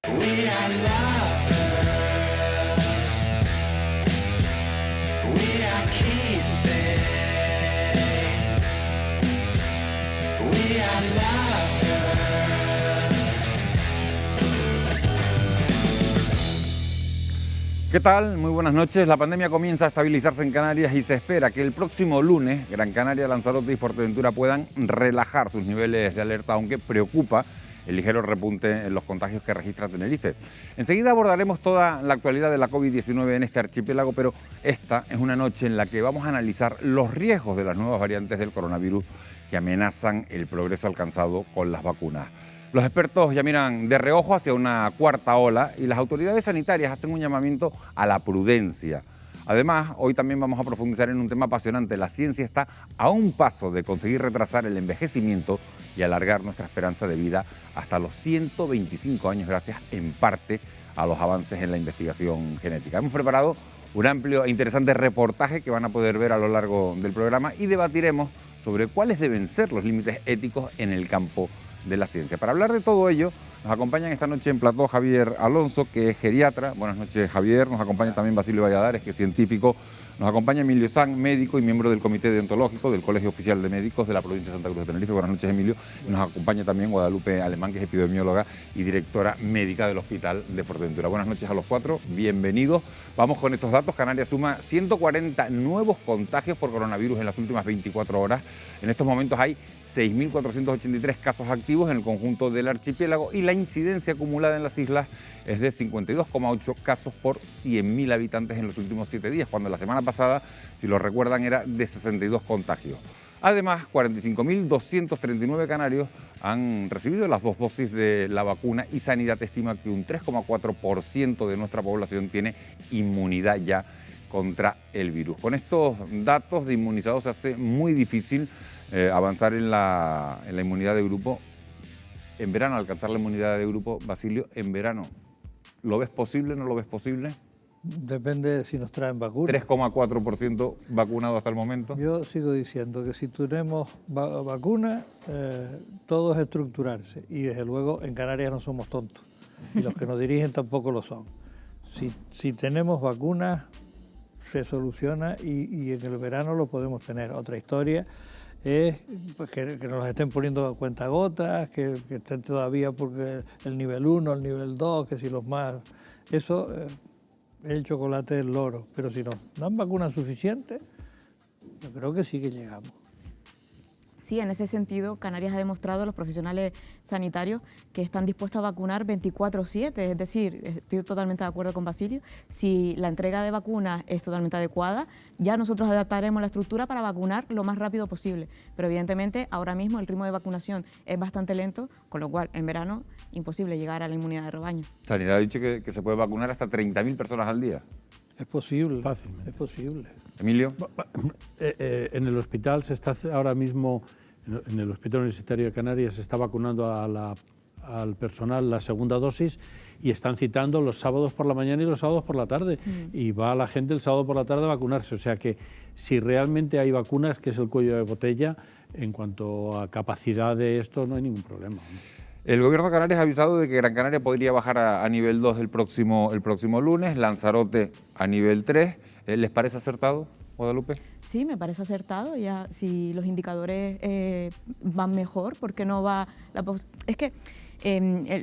We are lovers. We are kissing. We are lovers. ¿Qué tal? Muy buenas noches. La pandemia comienza a estabilizarse en Canarias y se espera que el próximo lunes Gran Canaria, Lanzarote y Fuerteventura puedan relajar sus niveles de alerta, aunque preocupa el ligero repunte en los contagios que registra Tenerife. Enseguida abordaremos toda la actualidad de la COVID-19 en este archipiélago, pero esta es una noche en la que vamos a analizar los riesgos de las nuevas variantes del coronavirus que amenazan el progreso alcanzado con las vacunas. Los expertos ya miran de reojo hacia una cuarta ola y las autoridades sanitarias hacen un llamamiento a la prudencia. Además, hoy también vamos a profundizar en un tema apasionante. La ciencia está a un paso de conseguir retrasar el envejecimiento y alargar nuestra esperanza de vida hasta los 125 años, gracias en parte a los avances en la investigación genética. Hemos preparado un amplio e interesante reportaje que van a poder ver a lo largo del programa y debatiremos sobre cuáles deben ser los límites éticos en el campo de la ciencia. Para hablar de todo ello, nos acompañan esta noche en plató Javier Alonso, que es geriatra. Buenas noches, Javier. Nos acompaña también Basilio Valladares, que es científico. Nos acompaña Emilio Sanz, médico y miembro del Comité Deontológico del Colegio Oficial de Médicos de la provincia de Santa Cruz de Tenerife. Buenas noches, Emilio. Y nos acompaña también Guadalupe Alemán, que es epidemióloga y directora médica del Hospital de Fuerteventura. Buenas noches a los cuatro, bienvenidos. Vamos con esos datos. Canarias suma 140 nuevos contagios por coronavirus en las últimas 24 horas. En estos momentos hay 6.483 casos activos en el conjunto del archipiélago y la incidencia acumulada en las islas es de 52,8 casos por 100.000 habitantes en los últimos 7 días, cuando la semana pasada, si lo recuerdan, era de 62 contagios. Además, 45.239 canarios han recibido las 2 dosis de la vacuna y Sanidad estima que un 3,4% de nuestra población tiene inmunidad ya contra el virus. Con estos datos de inmunizados se hace muy difícil avanzar en la inmunidad de grupo. En verano, alcanzar la inmunidad de grupo, Basilio, en verano, ¿lo ves posible o no lo ves posible? Depende de si nos traen vacunas. 3,4% vacunado hasta el momento. Yo sigo diciendo que si tenemos vacunas, todo es estructurarse. Y desde luego en Canarias no somos tontos. Y los que nos dirigen tampoco lo son. Si tenemos vacunas, se soluciona y en el verano lo podemos tener. Otra historia es pues, que nos los estén poniendo a cuentagotas, que estén todavía porque el nivel 1, el nivel 2, que si los más... Eso es el chocolate del loro. Pero si nos dan vacunas suficientes, yo creo que sí que llegamos. Sí, en ese sentido, Canarias ha demostrado a los profesionales sanitarios que están dispuestos a vacunar 24/7, es decir, estoy totalmente de acuerdo con Basilio, si la entrega de vacunas es totalmente adecuada, ya nosotros adaptaremos la estructura para vacunar lo más rápido posible, pero evidentemente ahora mismo el ritmo de vacunación es bastante lento, con lo cual en verano imposible llegar a la inmunidad de rebaño. Sanidad ha dicho que se puede vacunar hasta 30.000 personas al día. Es posible, fácilmente. es posible. Emilio. En el hospital se está ahora mismo, en el Hospital Universitario de Canarias, se está vacunando al personal la segunda dosis y están citando los sábados por la mañana y los sábados por la tarde. Y va la gente el sábado por la tarde a vacunarse. O sea que si realmente hay vacunas, que es el cuello de botella, en cuanto a capacidad de esto, no hay ningún problema. El gobierno de Canarias ha avisado de que Gran Canaria podría bajar a nivel 2 el próximo lunes, Lanzarote a nivel 3. ¿Les parece acertado, Guadalupe? Sí, me parece acertado. Ya si los indicadores van mejor, ¿por qué no va? Es que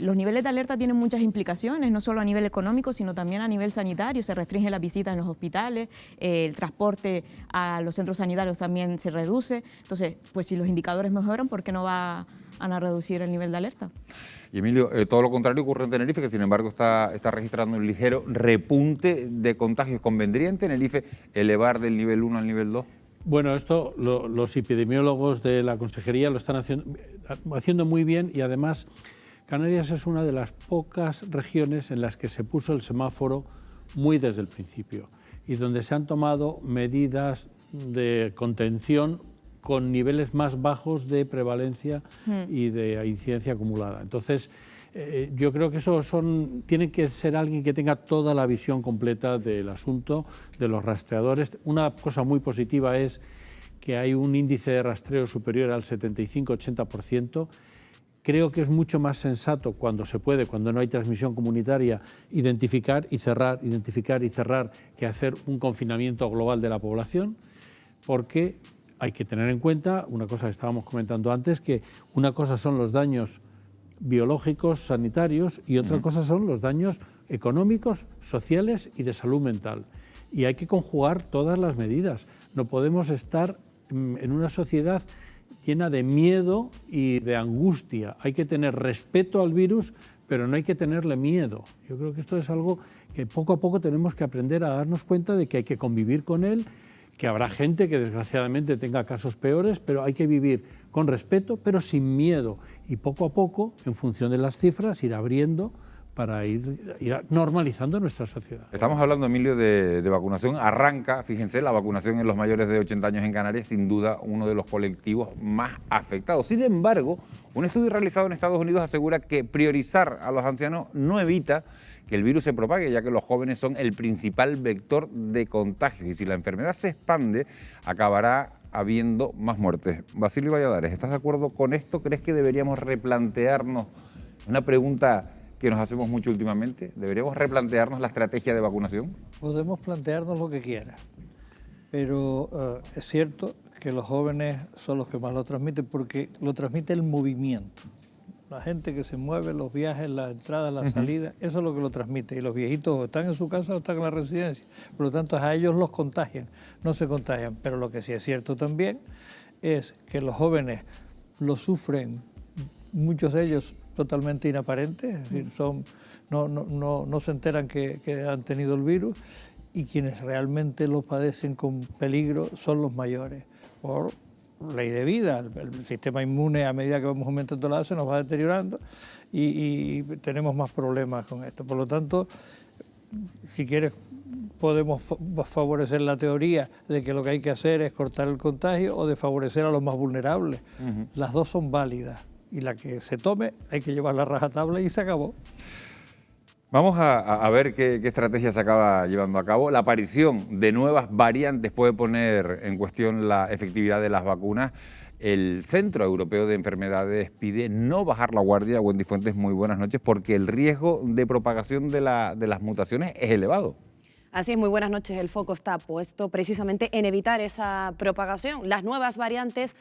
los niveles de alerta tienen muchas implicaciones, no solo a nivel económico, sino también a nivel sanitario. Se restringen las visitas en los hospitales, el transporte a los centros sanitarios también se reduce. Entonces, pues si los indicadores mejoran, ¿por qué no van a reducir el nivel de alerta? Y Emilio, todo lo contrario ocurre en Tenerife, que sin embargo está registrando un ligero repunte de contagios. ¿Convendría en Tenerife elevar del nivel 1 al nivel 2? Bueno, esto los epidemiólogos de la Consejería lo están haciendo muy bien y además Canarias es una de las pocas regiones en las que se puso el semáforo muy desde el principio y donde se han tomado medidas de contención con niveles más bajos de prevalencia y de incidencia acumulada. Entonces, yo creo que eso tiene que ser alguien que tenga toda la visión completa del asunto, de los rastreadores. Una cosa muy positiva es que hay un índice de rastreo superior al 75-80%, Creo que es mucho más sensato cuando se puede, cuando no hay transmisión comunitaria, identificar y cerrar, que hacer un confinamiento global de la población, porque hay que tener en cuenta una cosa que estábamos comentando antes, que una cosa son los daños biológicos, sanitarios, y otra cosa son los daños económicos, sociales y de salud mental. Y hay que conjugar todas las medidas. No podemos estar en una sociedad llena de miedo y de angustia. Hay que tener respeto al virus, pero no hay que tenerle miedo. Yo creo que esto es algo que poco a poco tenemos que aprender a darnos cuenta de que hay que convivir con él, que habrá gente que desgraciadamente tenga casos peores, pero hay que vivir con respeto, pero sin miedo. Y poco a poco, en función de las cifras, ir abriendo para ir normalizando nuestra sociedad. Estamos hablando, Emilio, de vacunación. Arranca, fíjense, la vacunación en los mayores de 80 años en Canarias, sin duda uno de los colectivos más afectados. Sin embargo, un estudio realizado en Estados Unidos asegura que priorizar a los ancianos no evita que el virus se propague, ya que los jóvenes son el principal vector de contagios. Y si la enfermedad se expande, acabará habiendo más muertes. Basilio Valladares, ¿estás de acuerdo con esto? ¿Crees que deberíamos replantearnos una pregunta que nos hacemos mucho últimamente? ¿Deberíamos replantearnos la estrategia de vacunación? Podemos plantearnos lo que quiera, pero es cierto que los jóvenes son los que más lo transmiten, porque lo transmite el movimiento. La gente que se mueve, los viajes, las entradas, las salidas, eso es lo que lo transmite. Y los viejitos o están en su casa o están en la residencia. Por lo tanto, a ellos los contagian, no se contagian. Pero lo que sí es cierto también es que los jóvenes lo sufren, muchos de ellos totalmente inaparentes, es decir, no se enteran que han tenido el virus, y quienes realmente lo padecen con peligro son los mayores. Por ley de vida, el sistema inmune, a medida que vamos aumentando la edad, se nos va deteriorando y tenemos más problemas con esto. Por lo tanto, si quieres, podemos favorecer la teoría de que lo que hay que hacer es cortar el contagio, o de favorecer a los más vulnerables. Las dos son válidas, y la que se tome hay que llevar la rajatabla y se acabó. Vamos a ver qué estrategia se acaba llevando a cabo. La aparición de nuevas variantes puede poner en cuestión la efectividad de las vacunas. El Centro Europeo de Enfermedades pide no bajar la guardia. Wendy Fuentes, muy buenas noches, porque el riesgo de propagación de las mutaciones es elevado. Así es, muy buenas noches. El foco está puesto precisamente en evitar esa propagación. Las nuevas variantes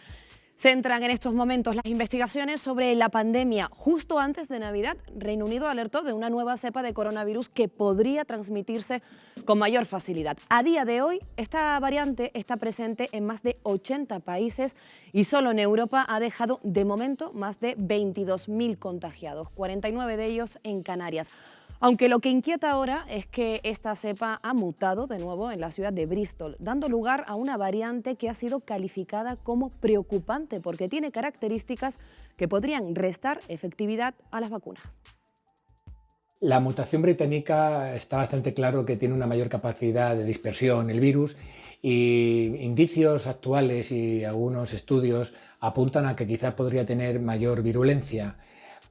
centran en estos momentos las investigaciones sobre la pandemia. Justo antes de Navidad, Reino Unido alertó de una nueva cepa de coronavirus que podría transmitirse con mayor facilidad. A día de hoy, esta variante está presente en más de 80 países y solo en Europa ha dejado de momento más de 22.000 contagiados, 49 de ellos en Canarias. Aunque lo que inquieta ahora es que esta cepa ha mutado de nuevo en la ciudad de Bristol, dando lugar a una variante que ha sido calificada como preocupante porque tiene características que podrían restar efectividad a las vacunas. La mutación británica está bastante claro que tiene una mayor capacidad de dispersión el virus, y indicios actuales y algunos estudios apuntan a que quizás podría tener mayor virulencia.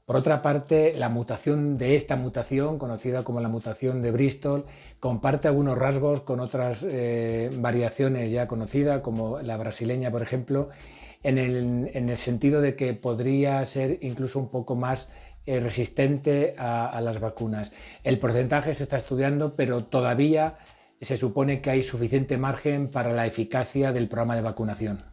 Por otra parte, la mutación de esta mutación, conocida como la mutación de Bristol, comparte algunos rasgos con otras variaciones ya conocidas, como la brasileña, por ejemplo, en el sentido de que podría ser incluso un poco más resistente a las vacunas. El porcentaje se está estudiando, pero todavía se supone que hay suficiente margen para la eficacia del programa de vacunación.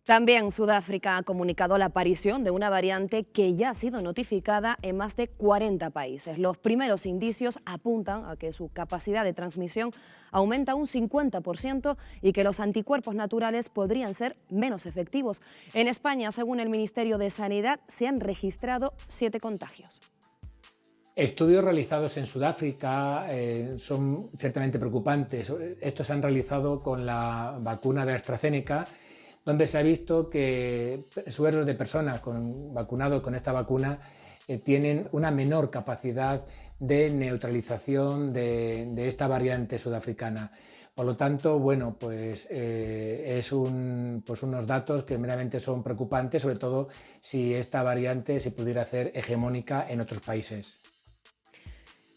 También Sudáfrica ha comunicado la aparición de una variante que ya ha sido notificada en más de 40 países. Los primeros indicios apuntan a que su capacidad de transmisión aumenta un 50% y que los anticuerpos naturales podrían ser menos efectivos. En España, según el Ministerio de Sanidad, se han registrado 7 contagios. Estudios realizados en Sudáfrica son ciertamente preocupantes. Estos se han realizado con la vacuna de AstraZeneca, donde se ha visto que sueros de personas vacunados con esta vacuna tienen una menor capacidad de neutralización de esta variante sudafricana. Por lo tanto, bueno, pues es unos datos que meramente son preocupantes, sobre todo si esta variante se pudiera hacer hegemónica en otros países.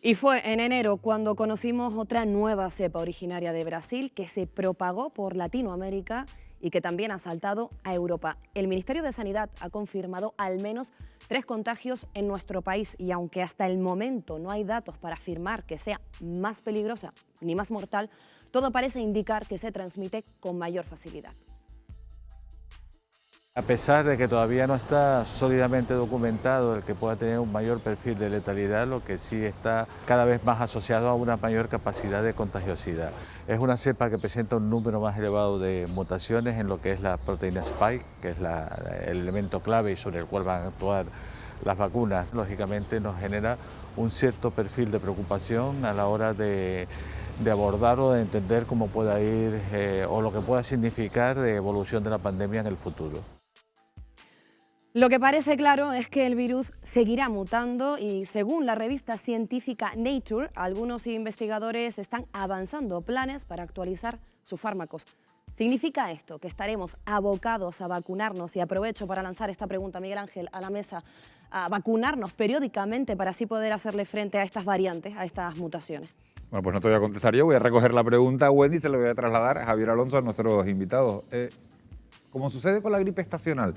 Y fue en enero cuando conocimos otra nueva cepa originaria de Brasil que se propagó por Latinoamérica y que también ha saltado a Europa. El Ministerio de Sanidad ha confirmado al menos 3 contagios en nuestro país y aunque hasta el momento no hay datos para afirmar que sea más peligrosa ni más mortal, todo parece indicar que se transmite con mayor facilidad. A pesar de que todavía no está sólidamente documentado el que pueda tener un mayor perfil de letalidad, lo que sí está cada vez más asociado a una mayor capacidad de contagiosidad. Es una cepa que presenta un número más elevado de mutaciones en lo que es la proteína spike, que es el elemento clave y sobre el cual van a actuar las vacunas. Lógicamente nos genera un cierto perfil de preocupación a la hora de abordar o de entender cómo pueda ir o lo que pueda significar de evolución de la pandemia en el futuro. Lo que parece claro es que el virus seguirá mutando y según la revista científica Nature, algunos investigadores están avanzando planes para actualizar sus fármacos. ¿Significa esto que estaremos abocados a vacunarnos? Y aprovecho para lanzar esta pregunta, Miguel Ángel, a la mesa, a vacunarnos periódicamente para así poder hacerle frente a estas variantes, a estas mutaciones. Bueno, pues no te voy a contestar yo, voy a recoger la pregunta, Wendy, se la voy a trasladar a Javier Alonso, a nuestros invitados. Como sucede con la gripe estacional,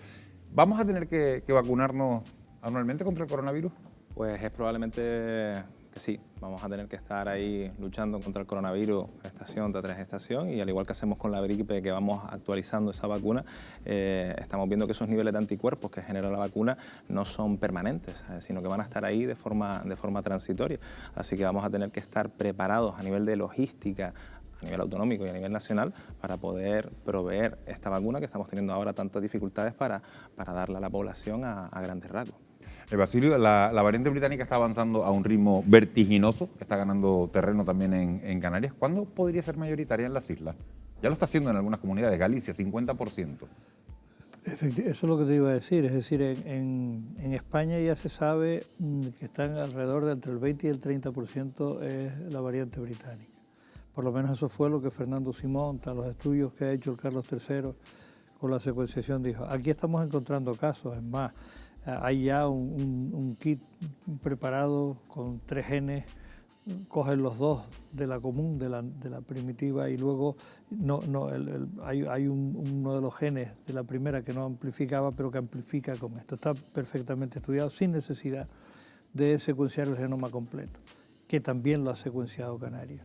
¿vamos a tener que vacunarnos anualmente contra el coronavirus? Pues es probablemente que sí, vamos a tener que estar ahí luchando contra el coronavirus estación tras estación y al igual que hacemos con la gripe, que vamos actualizando esa vacuna, estamos viendo que esos niveles de anticuerpos que genera la vacuna no son permanentes, sino que van a estar ahí de forma transitoria. Así que vamos a tener que estar preparados a nivel de logística, a nivel autonómico y a nivel nacional para poder proveer esta vacuna que estamos teniendo ahora tantas dificultades para darla a la población a grandes rasgos. Basilio, la variante británica está avanzando a un ritmo vertiginoso, está ganando terreno también en Canarias. ¿Cuándo podría ser mayoritaria en las islas? Ya lo está haciendo en algunas comunidades, Galicia, 50%. Eso es lo que te iba a decir, es decir, en España ya se sabe que están alrededor de entre el 20 y el 30% es la variante británica. Por lo menos eso fue lo que Fernando Simón, tras los estudios que ha hecho el Carlos III con la secuenciación, dijo. Aquí estamos encontrando casos, es más, hay ya un kit preparado con 3 genes, cogen los 2 de la común, de la primitiva, y luego hay uno de los genes de la primera que no amplificaba, pero que amplifica con esto. Está perfectamente estudiado sin necesidad de secuenciar el genoma completo, que también lo ha secuenciado Canarias.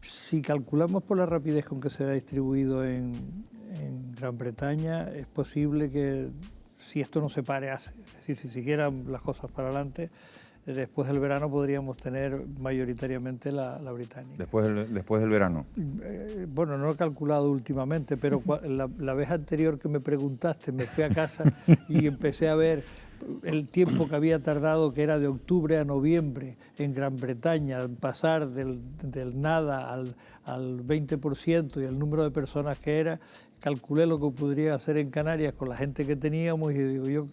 Si calculamos por la rapidez con que se ha distribuido en Gran Bretaña, es posible que si esto no se pare, es decir, si siguieran las cosas para adelante, después del verano podríamos tener mayoritariamente la británica. Después del verano. Bueno, no lo he calculado últimamente, pero la vez anterior que me preguntaste, me fui a casa y empecé a ver el tiempo que había tardado, que era de octubre a noviembre en Gran Bretaña, pasar del nada al 20% y el número de personas que era. Calculé lo que podría hacer en Canarias con la gente que teníamos y digo yo,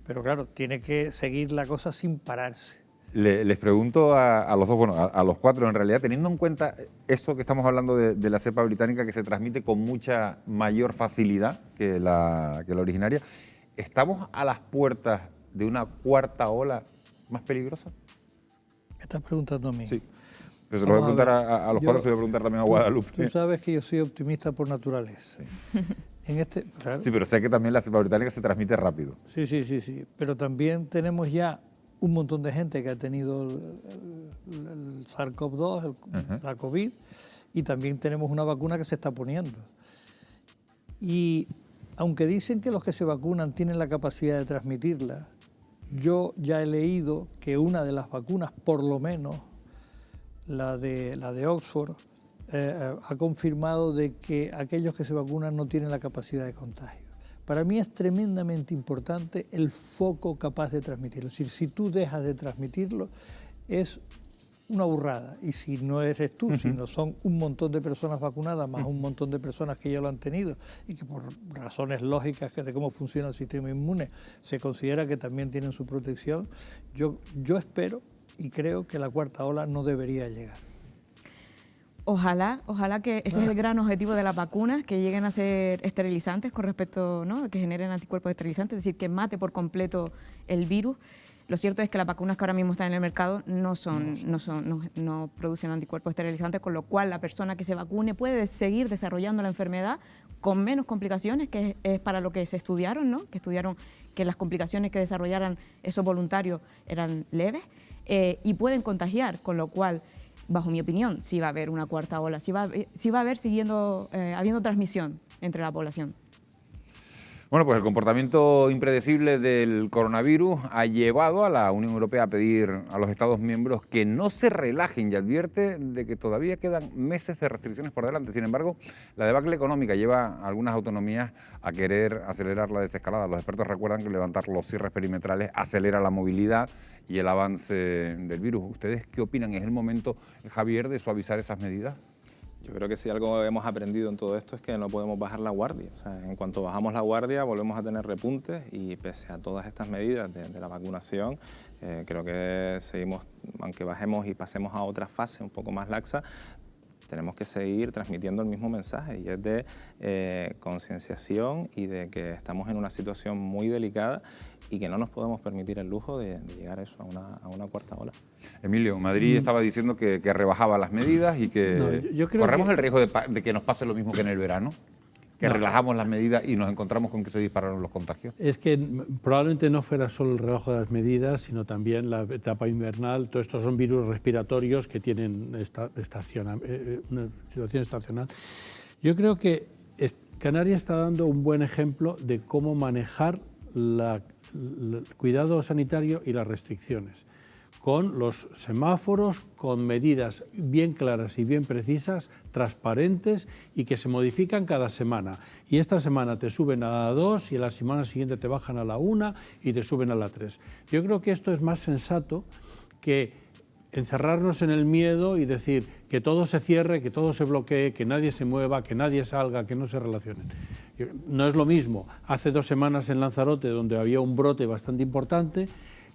pero claro, tiene que seguir la cosa sin pararse. Les pregunto a los dos, bueno, a los 4 en realidad, teniendo en cuenta eso que estamos hablando de la cepa británica que se transmite con mucha mayor facilidad que la originaria, ¿estamos a las puertas de una 4ª ola más peligrosa? ¿Me estás preguntando a mí? Sí. Se lo voy a preguntar a los 4, se lo voy a preguntar también a Guadalupe. Tú sabes que yo soy optimista por naturaleza. Sí. Claro. Sí, pero sé que también la cepa británica se transmite rápido. Sí. Pero también tenemos ya un montón de gente que ha tenido el SARS-CoV-2, la COVID, y también tenemos una vacuna que se está poniendo. Y aunque dicen que los que se vacunan tienen la capacidad de transmitirla, yo ya he leído que una de las vacunas, por lo menos, la de Oxford, ha confirmado de que aquellos que se vacunan no tienen la capacidad de contagio. Para mí es tremendamente importante el foco capaz de transmitirlo. Es decir, si tú dejas de transmitirlo, es una burrada. Y si no eres tú, sino son un montón de personas vacunadas, más un montón de personas que ya lo han tenido y que por razones lógicas de cómo funciona el sistema inmune se considera que también tienen su protección, yo espero y creo que la 4ª ola no debería llegar. Ojalá que ese es el gran objetivo de las vacunas, que lleguen a ser esterilizantes con respecto, ¿no?, que generen anticuerpos esterilizantes, es decir, que mate por completo el virus. Lo cierto es que las vacunas que ahora mismo están en el mercado no producen anticuerpos esterilizantes, con lo cual la persona que se vacune puede seguir desarrollando la enfermedad con menos complicaciones, que es para lo que se estudiaron, ¿no? Que estudiaron que las complicaciones que desarrollaran esos voluntarios eran leves, y pueden contagiar, con lo cual, bajo mi opinión, sí va a haber una cuarta ola, sí va a haber habiendo transmisión entre la población. Bueno, pues el comportamiento impredecible del coronavirus ha llevado a la Unión Europea a pedir a los Estados miembros que no se relajen y advierte de que todavía quedan meses de restricciones por delante. Sin embargo, la debacle económica lleva a algunas autonomías a querer acelerar la desescalada. Los expertos recuerdan que levantar los cierres perimetrales acelera la movilidad y el avance del virus. ¿Ustedes qué opinan? ¿Es el momento, Javier, de suavizar esas medidas? Yo creo que si algo hemos aprendido en todo esto es que no podemos bajar la guardia. O sea, en cuanto bajamos la guardia volvemos a tener repuntes y pese a todas estas medidas de la vacunación, creo que seguimos, aunque bajemos y pasemos a otra fase un poco más laxa, tenemos que seguir transmitiendo el mismo mensaje y es de concienciación y de que estamos en una situación muy delicada y que no nos podemos permitir el lujo de llegar a eso, a una cuarta ola. Emilio, Madrid estaba diciendo que rebajaba las medidas y que yo creo corremos que el riesgo de que nos pase lo mismo que en el verano, que relajamos las medidas y nos encontramos con que se dispararon los contagios. Es que probablemente no fuera solo el reloj de las medidas, sino también la etapa invernal. Todos estos son virus respiratorios que tienen una situación estacional. Yo creo que Canarias está dando un buen ejemplo de cómo manejar el cuidado sanitario y las restricciones, con los semáforos, con medidas bien claras y bien precisas, transparentes y que se modifican cada semana. Y esta semana te suben a la 2 y a la semana siguiente te bajan a la 1 y te suben a la 3. Yo creo que esto es más sensato que encerrarnos en el miedo y decir que todo se cierre, que todo se bloquee, que nadie se mueva, que nadie salga, que no se relacionen. No es lo mismo hace 2 semanas en Lanzarote, donde había un brote bastante importante,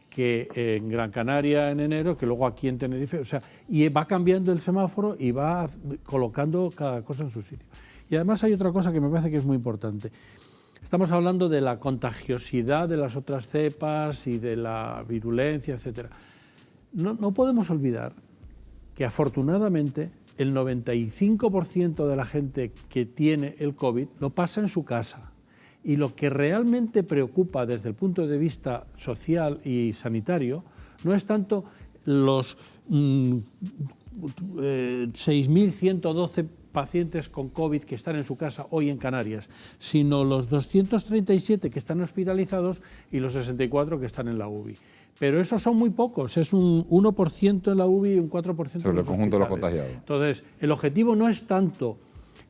que en Gran Canaria en enero, que luego aquí en Tenerife. O sea, y va cambiando el semáforo y va colocando cada cosa en su sitio. Y además hay otra cosa que me parece que es muy importante. Estamos hablando de la contagiosidad de las otras cepas y de la virulencia, etcétera. No podemos olvidar que afortunadamente el 95% de la gente que tiene el COVID lo pasa en su casa. Y lo que realmente preocupa desde el punto de vista social y sanitario no es tanto los 6.112 pacientes con COVID que están en su casa hoy en Canarias, sino los 237 que están hospitalizados y los 64 que están en la UBI. Pero esos son muy pocos, es un 1% en la UBI y un 4% sobre el conjunto de los contagiados. Entonces, el objetivo no es tanto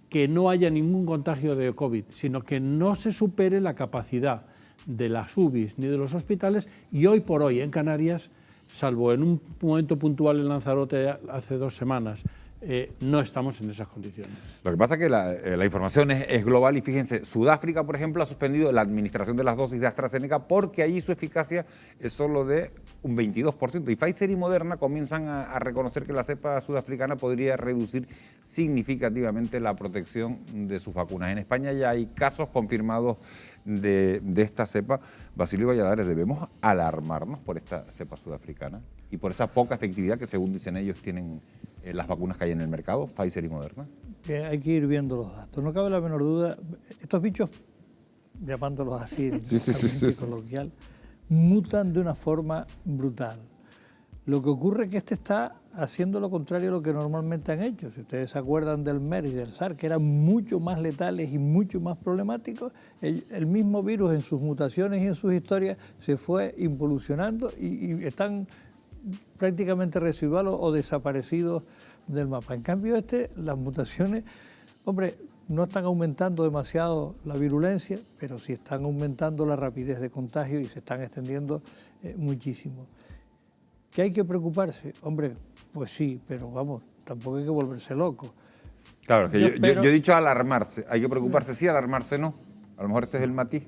que no haya ningún contagio de COVID, sino que no se supere la capacidad de las UBIs ni de los hospitales, y hoy por hoy en Canarias, salvo en un momento puntual en Lanzarote hace 2 semanas, no estamos en esas condiciones. Lo que pasa es que la información es global y fíjense, Sudáfrica, por ejemplo, ha suspendido la administración de las dosis de AstraZeneca porque allí su eficacia es solo de un 22%. Y Pfizer y Moderna comienzan a reconocer que la cepa sudafricana podría reducir significativamente la protección de sus vacunas. En España ya hay casos confirmados de esta cepa. Basilio Valladares, ¿debemos alarmarnos por esta cepa sudafricana y por esa poca efectividad que, según dicen ellos, tienen las vacunas que hay en el mercado, Pfizer y Moderna? Hay que ir viendo los datos. No cabe la menor duda, estos bichos, llamándolos así, coloquial, mutan de una forma brutal. Lo que ocurre es que este está haciendo lo contrario a lo que normalmente han hecho. Si ustedes se acuerdan del MERS y del SARS, que eran mucho más letales y mucho más problemáticos, el mismo virus en sus mutaciones y en sus historias se fue involucionando y están prácticamente residuales o desaparecidos del mapa. En cambio las mutaciones, hombre, no están aumentando demasiado la virulencia, pero sí están aumentando la rapidez de contagio y se están extendiendo muchísimo. ¿Que hay que preocuparse? Hombre, pues sí, pero vamos, tampoco hay que volverse loco. Claro, que yo he dicho alarmarse. Hay que preocuparse sí, alarmarse no. A lo mejor ese es el matiz.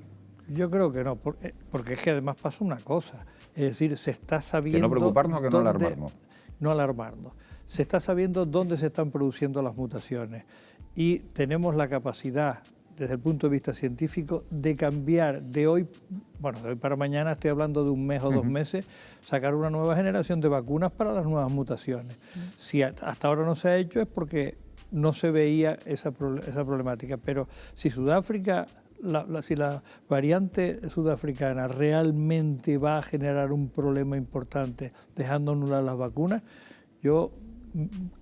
Yo creo que no, porque es que además pasa una cosa. Es decir, se está sabiendo... ¿Que no preocuparnos o que no alarmarnos? No alarmarnos. Se está sabiendo dónde se están produciendo las mutaciones y tenemos la capacidad, desde el punto de vista científico, de cambiar de hoy para mañana, estoy hablando de un mes o 2 meses, sacar una nueva generación de vacunas para las nuevas mutaciones. Si hasta ahora no se ha hecho es porque no se veía esa problemática. Pero si Sudáfrica, si la variante sudafricana realmente va a generar un problema importante dejando anular las vacunas, yo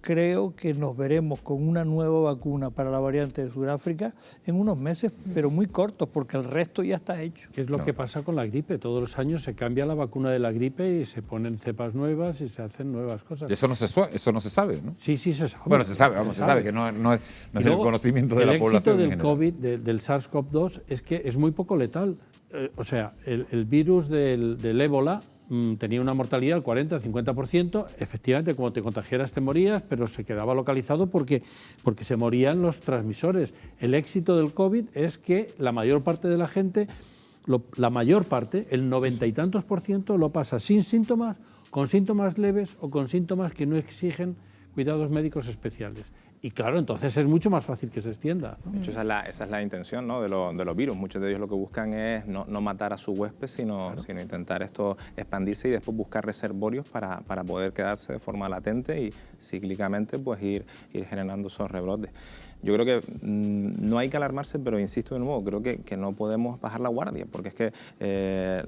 creo que nos veremos con una nueva vacuna para la variante de Sudáfrica en unos meses, pero muy cortos, porque el resto ya está hecho. ¿Qué es lo que pasa con la gripe? Todos los años se cambia la vacuna de la gripe y se ponen cepas nuevas y se hacen nuevas cosas. Eso no se sabe, ¿no? Sí, se sabe. Bueno, se sabe que no es del conocimiento de la población. El éxito del COVID, del SARS-CoV-2, es que es muy poco letal. O sea, el virus del ébola tenía una mortalidad del 40-50%, efectivamente, como te contagiaras te morías, pero se quedaba localizado porque se morían los transmisores. El éxito del COVID es que la mayor parte de la gente, el 90 y tantos %, lo pasa sin síntomas, con síntomas leves o con síntomas que no exigen cuidados médicos especiales. Y claro, entonces es mucho más fácil que se extienda, ¿no? De hecho, esa es la intención, ¿no?, de los virus. Muchos de ellos lo que buscan es no matar a su huésped, sino intentar esto expandirse y después buscar reservorios para poder quedarse de forma latente y cíclicamente pues ir generando esos rebrotes. Yo creo que no hay que alarmarse, pero insisto de nuevo, creo que no podemos bajar la guardia, porque es que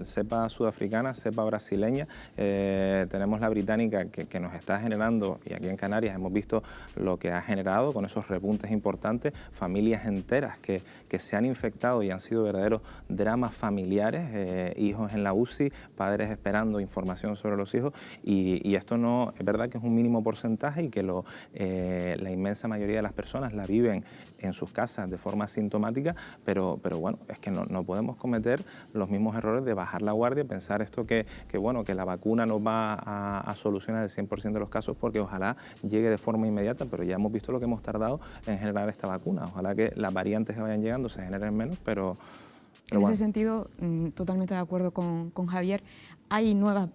cepa sudafricana, cepa brasileña, tenemos la británica que nos está generando, y aquí en Canarias hemos visto lo que ha generado con esos repuntes importantes, familias enteras que se han infectado y han sido verdaderos dramas familiares, hijos en la UCI, padres esperando información sobre los hijos, y esto no es verdad que es un mínimo porcentaje y que la inmensa mayoría de las personas la viven en sus casas de forma asintomática, pero bueno, es que no podemos cometer los mismos errores de bajar la guardia, pensar esto que la vacuna nos va a solucionar el 100% de los casos, porque ojalá llegue de forma inmediata, pero ya hemos visto lo que hemos tardado en generar esta vacuna. Ojalá que las variantes que vayan llegando se generen menos, pero en ese sentido, totalmente de acuerdo con Javier. Hay nuevas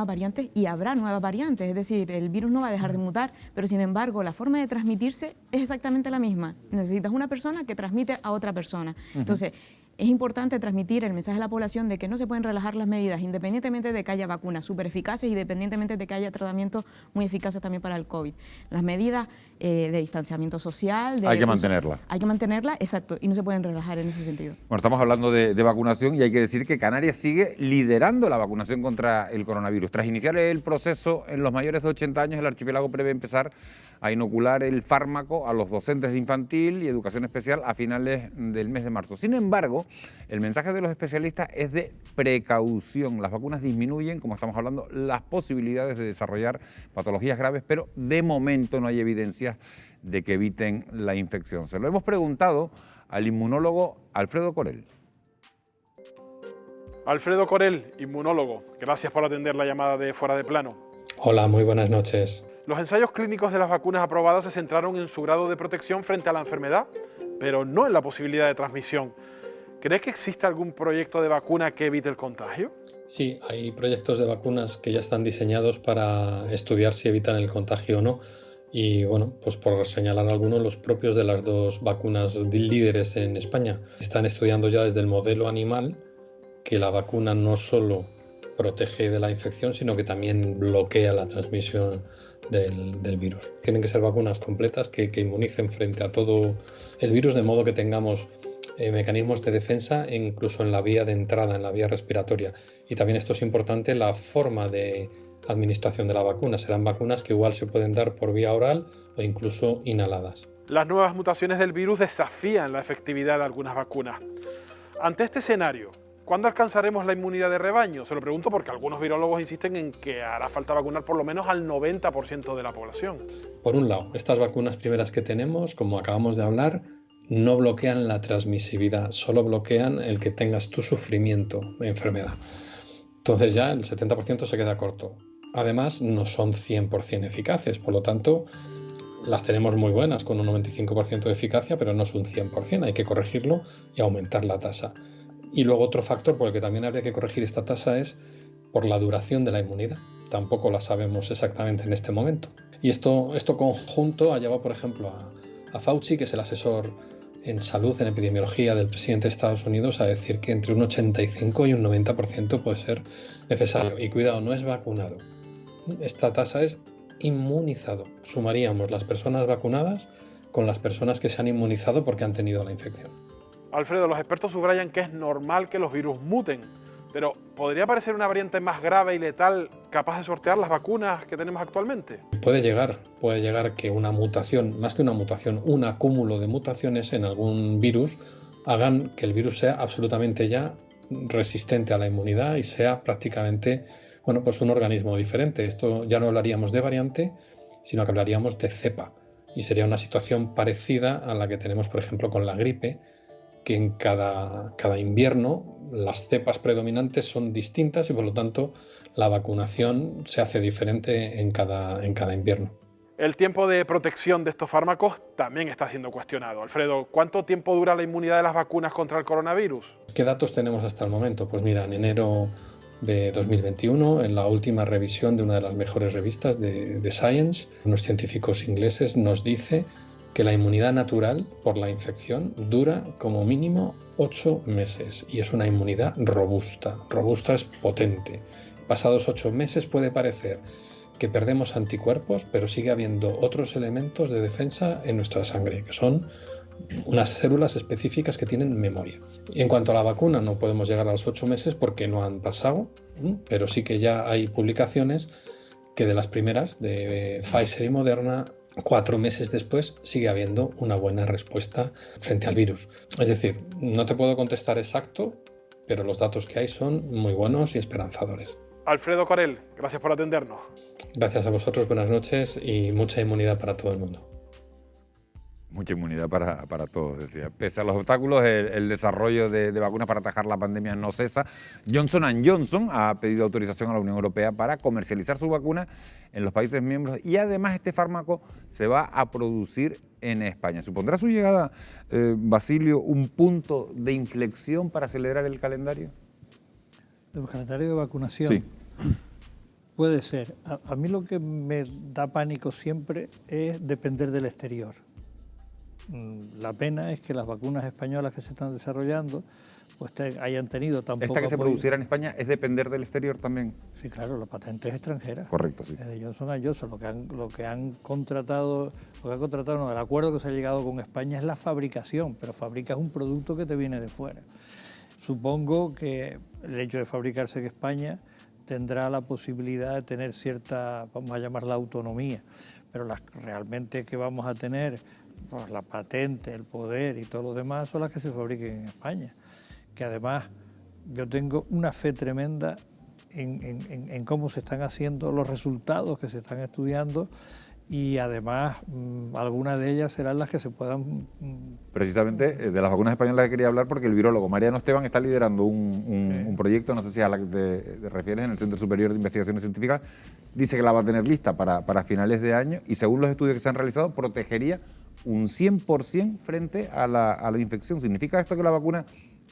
variantes y habrá nuevas variantes, es decir, el virus no va a dejar de mutar, pero sin embargo la forma de transmitirse es exactamente la misma. Necesitas una persona que transmite a otra persona. Entonces, es importante transmitir el mensaje a la población de que no se pueden relajar las medidas, independientemente de que haya vacunas súper eficaces y independientemente de que haya tratamientos muy eficaces también para el COVID. Las medidas de distanciamiento social... hay que mantenerla. Hay que mantenerla, exacto, y no se pueden relajar en ese sentido. Bueno, estamos hablando de vacunación y hay que decir que Canarias sigue liderando la vacunación contra el coronavirus. Tras iniciar el proceso en los mayores de 80 años, el archipiélago prevé empezar a inocular el fármaco a los docentes de infantil y educación especial a finales del mes de marzo. Sin embargo, el mensaje de los especialistas es de precaución. Las vacunas disminuyen, como estamos hablando, las posibilidades de desarrollar patologías graves, pero de momento no hay evidencias de que eviten la infección. Se lo hemos preguntado al inmunólogo Alfredo Corel. Alfredo Corel, inmunólogo, gracias por atender la llamada de Fuera de Plano. Hola, muy buenas noches. Los ensayos clínicos de las vacunas aprobadas se centraron en su grado de protección frente a la enfermedad, pero no en la posibilidad de transmisión. ¿Crees que existe algún proyecto de vacuna que evite el contagio? Sí, hay proyectos de vacunas que ya están diseñados para estudiar si evitan el contagio o no. Y bueno, pues por señalar algunos, los propios de las dos vacunas líderes en España están estudiando ya desde el modelo animal que la vacuna no solo protege de la infección, sino que también bloquea la transmisión del virus. Tienen que ser vacunas completas que inmunicen frente a todo el virus, de modo que tengamos mecanismos de defensa incluso en la vía de entrada, en la vía respiratoria. Y también esto es importante, la forma de administración de la vacuna. Serán vacunas que igual se pueden dar por vía oral o incluso inhaladas. Las nuevas mutaciones del virus desafían la efectividad de algunas vacunas. Ante este escenario, ¿cuándo alcanzaremos la inmunidad de rebaño? Se lo pregunto porque algunos virólogos insisten en que hará falta vacunar por lo menos al 90% de la población. Por un lado, estas vacunas primeras que tenemos, como acabamos de hablar, no bloquean la transmisividad, solo bloquean el que tengas tu sufrimiento de enfermedad. Entonces ya el 70% se queda corto. Además, no son 100% eficaces, por lo tanto, las tenemos muy buenas, con un 95% de eficacia, pero no es un 100%, hay que corregirlo y aumentar la tasa. Y luego otro factor por el que también habría que corregir esta tasa es por la duración de la inmunidad. Tampoco la sabemos exactamente en este momento. Y esto conjunto ha llevado, por ejemplo, a Fauci, que es el asesor en salud, en epidemiología del presidente de Estados Unidos, a decir que entre un 85 y un 90% puede ser necesario. Y cuidado, no es vacunado. Esta tasa es inmunizado. Sumaríamos las personas vacunadas con las personas que se han inmunizado porque han tenido la infección. Alfredo, los expertos subrayan que es normal que los virus muten, pero ¿podría aparecer una variante más grave y letal capaz de sortear las vacunas que tenemos actualmente? Puede llegar que una mutación, más que una mutación, un acúmulo de mutaciones en algún virus hagan que el virus sea absolutamente ya resistente a la inmunidad y sea prácticamente, bueno, pues un organismo diferente. Esto ya no hablaríamos de variante, sino que hablaríamos de cepa. Y sería una situación parecida a la que tenemos, por ejemplo, con la gripe, que en cada invierno las cepas predominantes son distintas y por lo tanto la vacunación se hace diferente en cada invierno. El tiempo de protección de estos fármacos también está siendo cuestionado. Alfredo, ¿cuánto tiempo dura la inmunidad de las vacunas contra el coronavirus? ¿Qué datos tenemos hasta el momento? Pues mira, en enero de 2021, en la última revisión de una de las mejores revistas de Science, unos científicos ingleses nos dice que la inmunidad natural por la infección dura como mínimo 8 meses y es una inmunidad robusta. Robusta es potente. Pasados 8 meses puede parecer que perdemos anticuerpos, pero sigue habiendo otros elementos de defensa en nuestra sangre, que son unas células específicas que tienen memoria. Y en cuanto a la vacuna, no podemos llegar a los 8 meses porque no han pasado, pero sí que ya hay publicaciones que de las primeras, de Pfizer y Moderna, 4 meses después sigue habiendo una buena respuesta frente al virus. Es decir, no te puedo contestar exacto, pero los datos que hay son muy buenos y esperanzadores. Alfredo Corel, gracias por atendernos. Gracias a vosotros, buenas noches y mucha inmunidad para todo el mundo. Mucha inmunidad para todos, decía. Pese a los obstáculos, el desarrollo de vacunas para atajar la pandemia no cesa. Johnson & Johnson ha pedido autorización a la Unión Europea para comercializar su vacuna en los países miembros y además este fármaco se va a producir en España. ¿Supondrá su llegada, Basilio, un punto de inflexión para acelerar el calendario? ¿El calendario de vacunación? Sí. Puede ser. A mí lo que me da pánico siempre es depender del exterior. La pena es que las vacunas españolas que se están desarrollando pues hayan tenido tan poco ¿Esta que se apoyo. produciera en España es depender del exterior también? Sí, claro, la patente es extranjera. Correcto, sí. Johnson & Johnson, lo que han contratado, no, el acuerdo que se ha llegado con España es la fabricación, pero fabricas un producto que te viene de fuera. Supongo que el hecho de fabricarse en España tendrá la posibilidad de tener cierta, vamos a llamarla autonomía, pero las realmente que vamos a tener, pues la patente, el poder y todo lo demás son las que se fabriquen en España. Que además yo tengo una fe tremenda en cómo se están haciendo los resultados que se están estudiando y además algunas de ellas serán las que se puedan... Precisamente de las vacunas españolas que quería hablar porque el virólogo Mariano Esteban está liderando un proyecto, no sé si a la que te refieres, en el Centro Superior de Investigaciones Científicas, dice que la va a tener lista para finales de año y según los estudios que se han realizado protegería un 100% frente a la infección. ¿Significa esto que la vacuna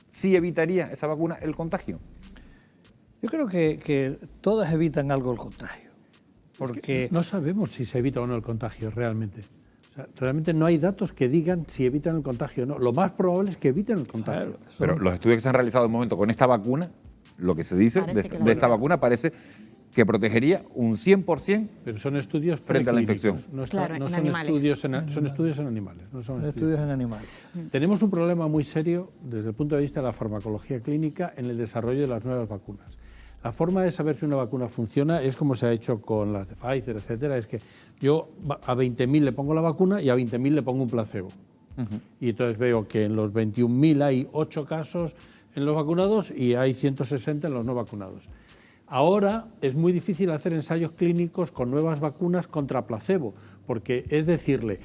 sí evitaría, esa vacuna, el contagio? Yo creo que todas evitan algo el contagio. Porque es que no sabemos si se evita o no el contagio realmente. O sea, realmente no hay datos que digan si evitan el contagio o no. Lo más probable es que eviten el contagio. Claro, pero los estudios que se han realizado en el momento con esta vacuna, lo que se dice de esta vacuna parece que protegería un 100% pero son estudios frente a la infección. No, claro, no en son animales. son estudios en animales. No son estudios en animales. Tenemos un problema muy serio desde el punto de vista de la farmacología clínica en el desarrollo de las nuevas vacunas. La forma de saber si una vacuna funciona es como se ha hecho con las de Pfizer, etcétera, es que yo a 20.000 le pongo la vacuna y a 20.000 le pongo un placebo. Y entonces veo que en los 21.000 hay 8 casos en los vacunados y hay 160 en los no vacunados. Ahora es muy difícil hacer ensayos clínicos con nuevas vacunas contra placebo, porque es decirle,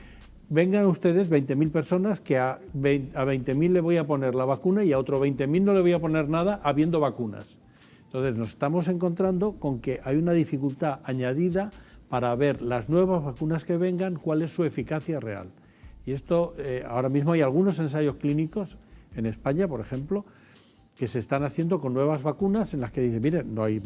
vengan ustedes 20.000 personas que a 20.000 le voy a poner la vacuna y a otro 20.000 no le voy a poner nada habiendo vacunas. Entonces nos estamos encontrando con que hay una dificultad añadida para ver las nuevas vacunas que vengan, cuál es su eficacia real. Y esto, ahora mismo hay algunos ensayos clínicos en España, por ejemplo, que se están haciendo con nuevas vacunas en las que dicen, miren, no hay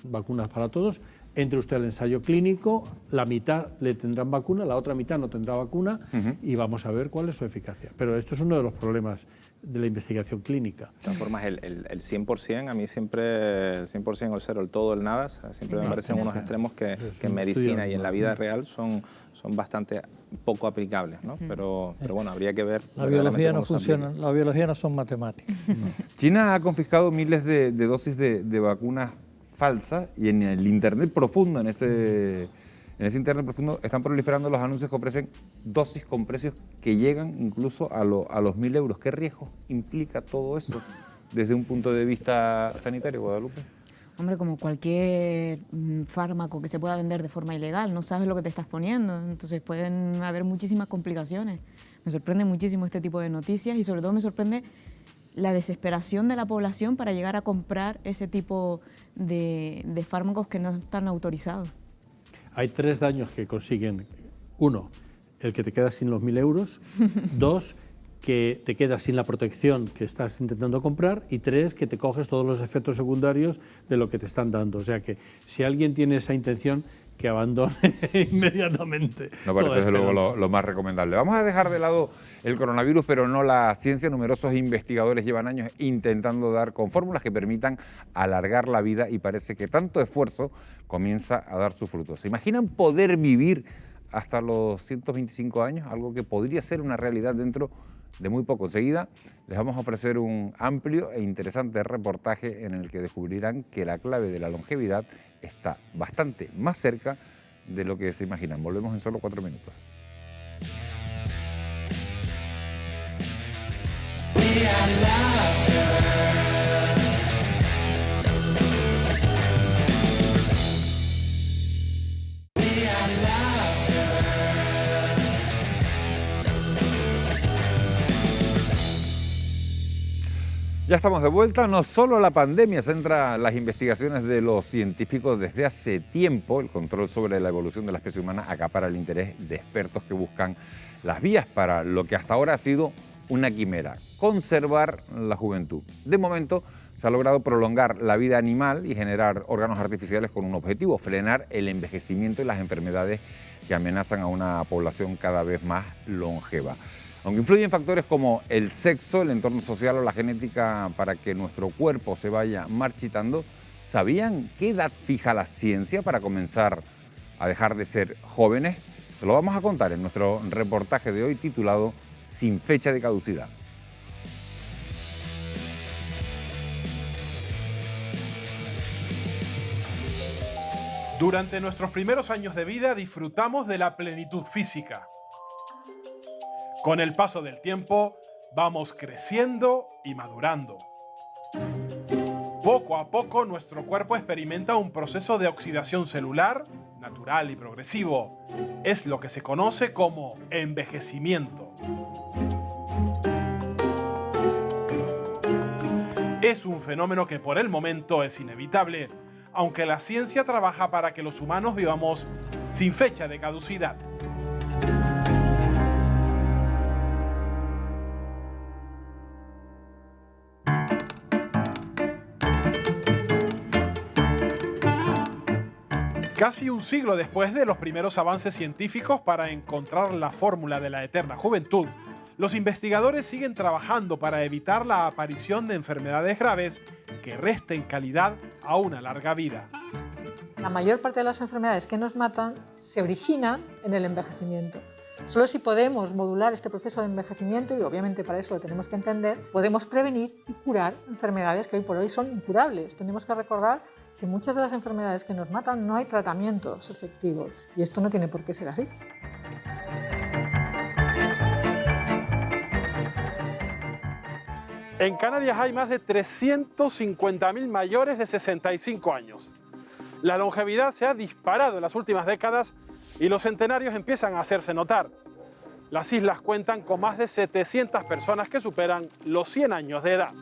vacunas para todos, entre usted al ensayo clínico, la mitad le tendrán vacuna, la otra mitad no tendrá vacuna y vamos a ver cuál es su eficacia. Pero esto es uno de los problemas de la investigación clínica. De todas formas, el 100%, a mí siempre el 100% o el 0, el todo, el nada, siempre me parecen unos extremos que en medicina y en la vida real son bastante poco aplicables, ¿no? Pero bueno, habría que ver. La biología no funciona, la biología no son matemáticas. China ha confiscado miles de dosis de vacunas falsas y en el Internet profundo, en ese Internet profundo, están proliferando los anuncios que ofrecen dosis con precios que llegan incluso a los 1.000 euros. ¿Qué riesgo implica todo eso desde un punto de vista sanitario, Guadalupe? Hombre, como cualquier fármaco que se pueda vender de forma ilegal, no sabes lo que te estás poniendo, entonces pueden haber muchísimas complicaciones. Me sorprende muchísimo este tipo de noticias y sobre todo me sorprende la desesperación de la población para llegar a comprar ese tipo de fármacos que no están autorizados. Hay 3 daños que consiguen. 1, el que te quedas sin los 1.000 euros. 2, que te quedas sin la protección que estás intentando comprar. Y 3, que te coges todos los efectos secundarios de lo que te están dando. O sea que si alguien tiene esa intención, que abandone inmediatamente. Me parece desde luego lo más recomendable. Vamos a dejar de lado el coronavirus, pero no la ciencia. Numerosos investigadores llevan años intentando dar con fórmulas que permitan alargar la vida y parece que tanto esfuerzo comienza a dar sus frutos. ¿Se imaginan poder vivir hasta los 125 años? Algo que podría ser una realidad dentro de muy poco. Enseguida les vamos a ofrecer un amplio e interesante reportaje en el que descubrirán que la clave de la longevidad está bastante más cerca de lo que se imaginan. Volvemos en solo 4 minutos. Ya estamos de vuelta. No solo la pandemia centra las investigaciones de los científicos desde hace tiempo. El control sobre la evolución de la especie humana acapara el interés de expertos que buscan las vías para lo que hasta ahora ha sido una quimera: conservar la juventud. De momento se ha logrado prolongar la vida animal y generar órganos artificiales con un objetivo: frenar el envejecimiento y las enfermedades que amenazan a una población cada vez más longeva. Aunque influyen factores como el sexo, el entorno social o la genética para que nuestro cuerpo se vaya marchitando, ¿sabían qué edad fija la ciencia para comenzar a dejar de ser jóvenes? Se lo vamos a contar en nuestro reportaje de hoy titulado Sin fecha de caducidad. Durante nuestros primeros años de vida disfrutamos de la plenitud física. Con el paso del tiempo, vamos creciendo y madurando. Poco a poco, nuestro cuerpo experimenta un proceso de oxidación celular, natural y progresivo. Es lo que se conoce como envejecimiento. Es un fenómeno que por el momento es inevitable, aunque la ciencia trabaja para que los humanos vivamos sin fecha de caducidad. Casi un siglo después de los primeros avances científicos para encontrar la fórmula de la eterna juventud, los investigadores siguen trabajando para evitar la aparición de enfermedades graves que resten calidad a una larga vida. La mayor parte de las enfermedades que nos matan se originan en el envejecimiento. Solo si podemos modular este proceso de envejecimiento, y obviamente para eso lo tenemos que entender, podemos prevenir y curar enfermedades que hoy por hoy son incurables. Tenemos que recordar que muchas de las enfermedades que nos matan no hay tratamientos efectivos, y esto no tiene por qué ser así. En Canarias hay más de 350.000 mayores de 65 años. La longevidad se ha disparado en las últimas décadas y los centenarios empiezan a hacerse notar. Las islas cuentan con más de 700 personas que superan los 100 años de edad.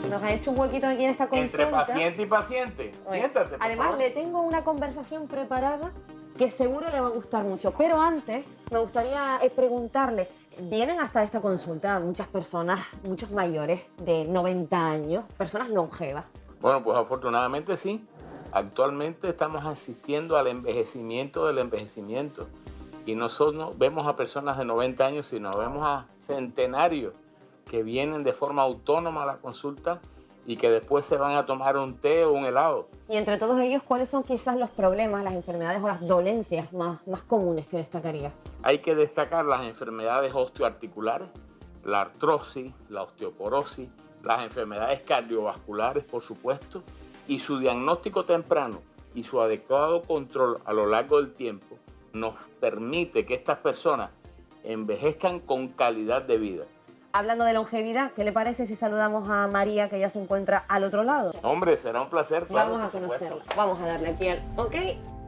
Nos ha hecho un huequito aquí en esta consulta. Entre paciente y paciente. Oye, Siéntate, por además, favor. le tengo una conversación preparada que seguro le va a gustar mucho. Pero antes, me gustaría preguntarle, Vienen hasta esta consulta muchas personas, muchos mayores de 90 años, personas longevas. Bueno, pues afortunadamente sí. Actualmente estamos asistiendo al envejecimiento del envejecimiento. Y no solo vemos a personas de 90 años, sino vemos a centenarios que vienen de forma autónoma a la consulta y que después se van a tomar un té o un helado. Y entre todos ellos, ¿cuáles son quizás los problemas, las enfermedades o las dolencias más comunes que destacaría? Hay que destacar las enfermedades osteoarticulares, la artrosis, la osteoporosis, las enfermedades cardiovasculares, por supuesto, y su diagnóstico temprano y su adecuado control a lo largo del tiempo nos permite que estas personas envejezcan con calidad de vida. Hablando de longevidad, ¿qué le parece si saludamos a María, que ya se encuentra al otro lado? Hombre, será un placer, claro. Vamos a conocerla. Vamos a darle aquí ¿ok?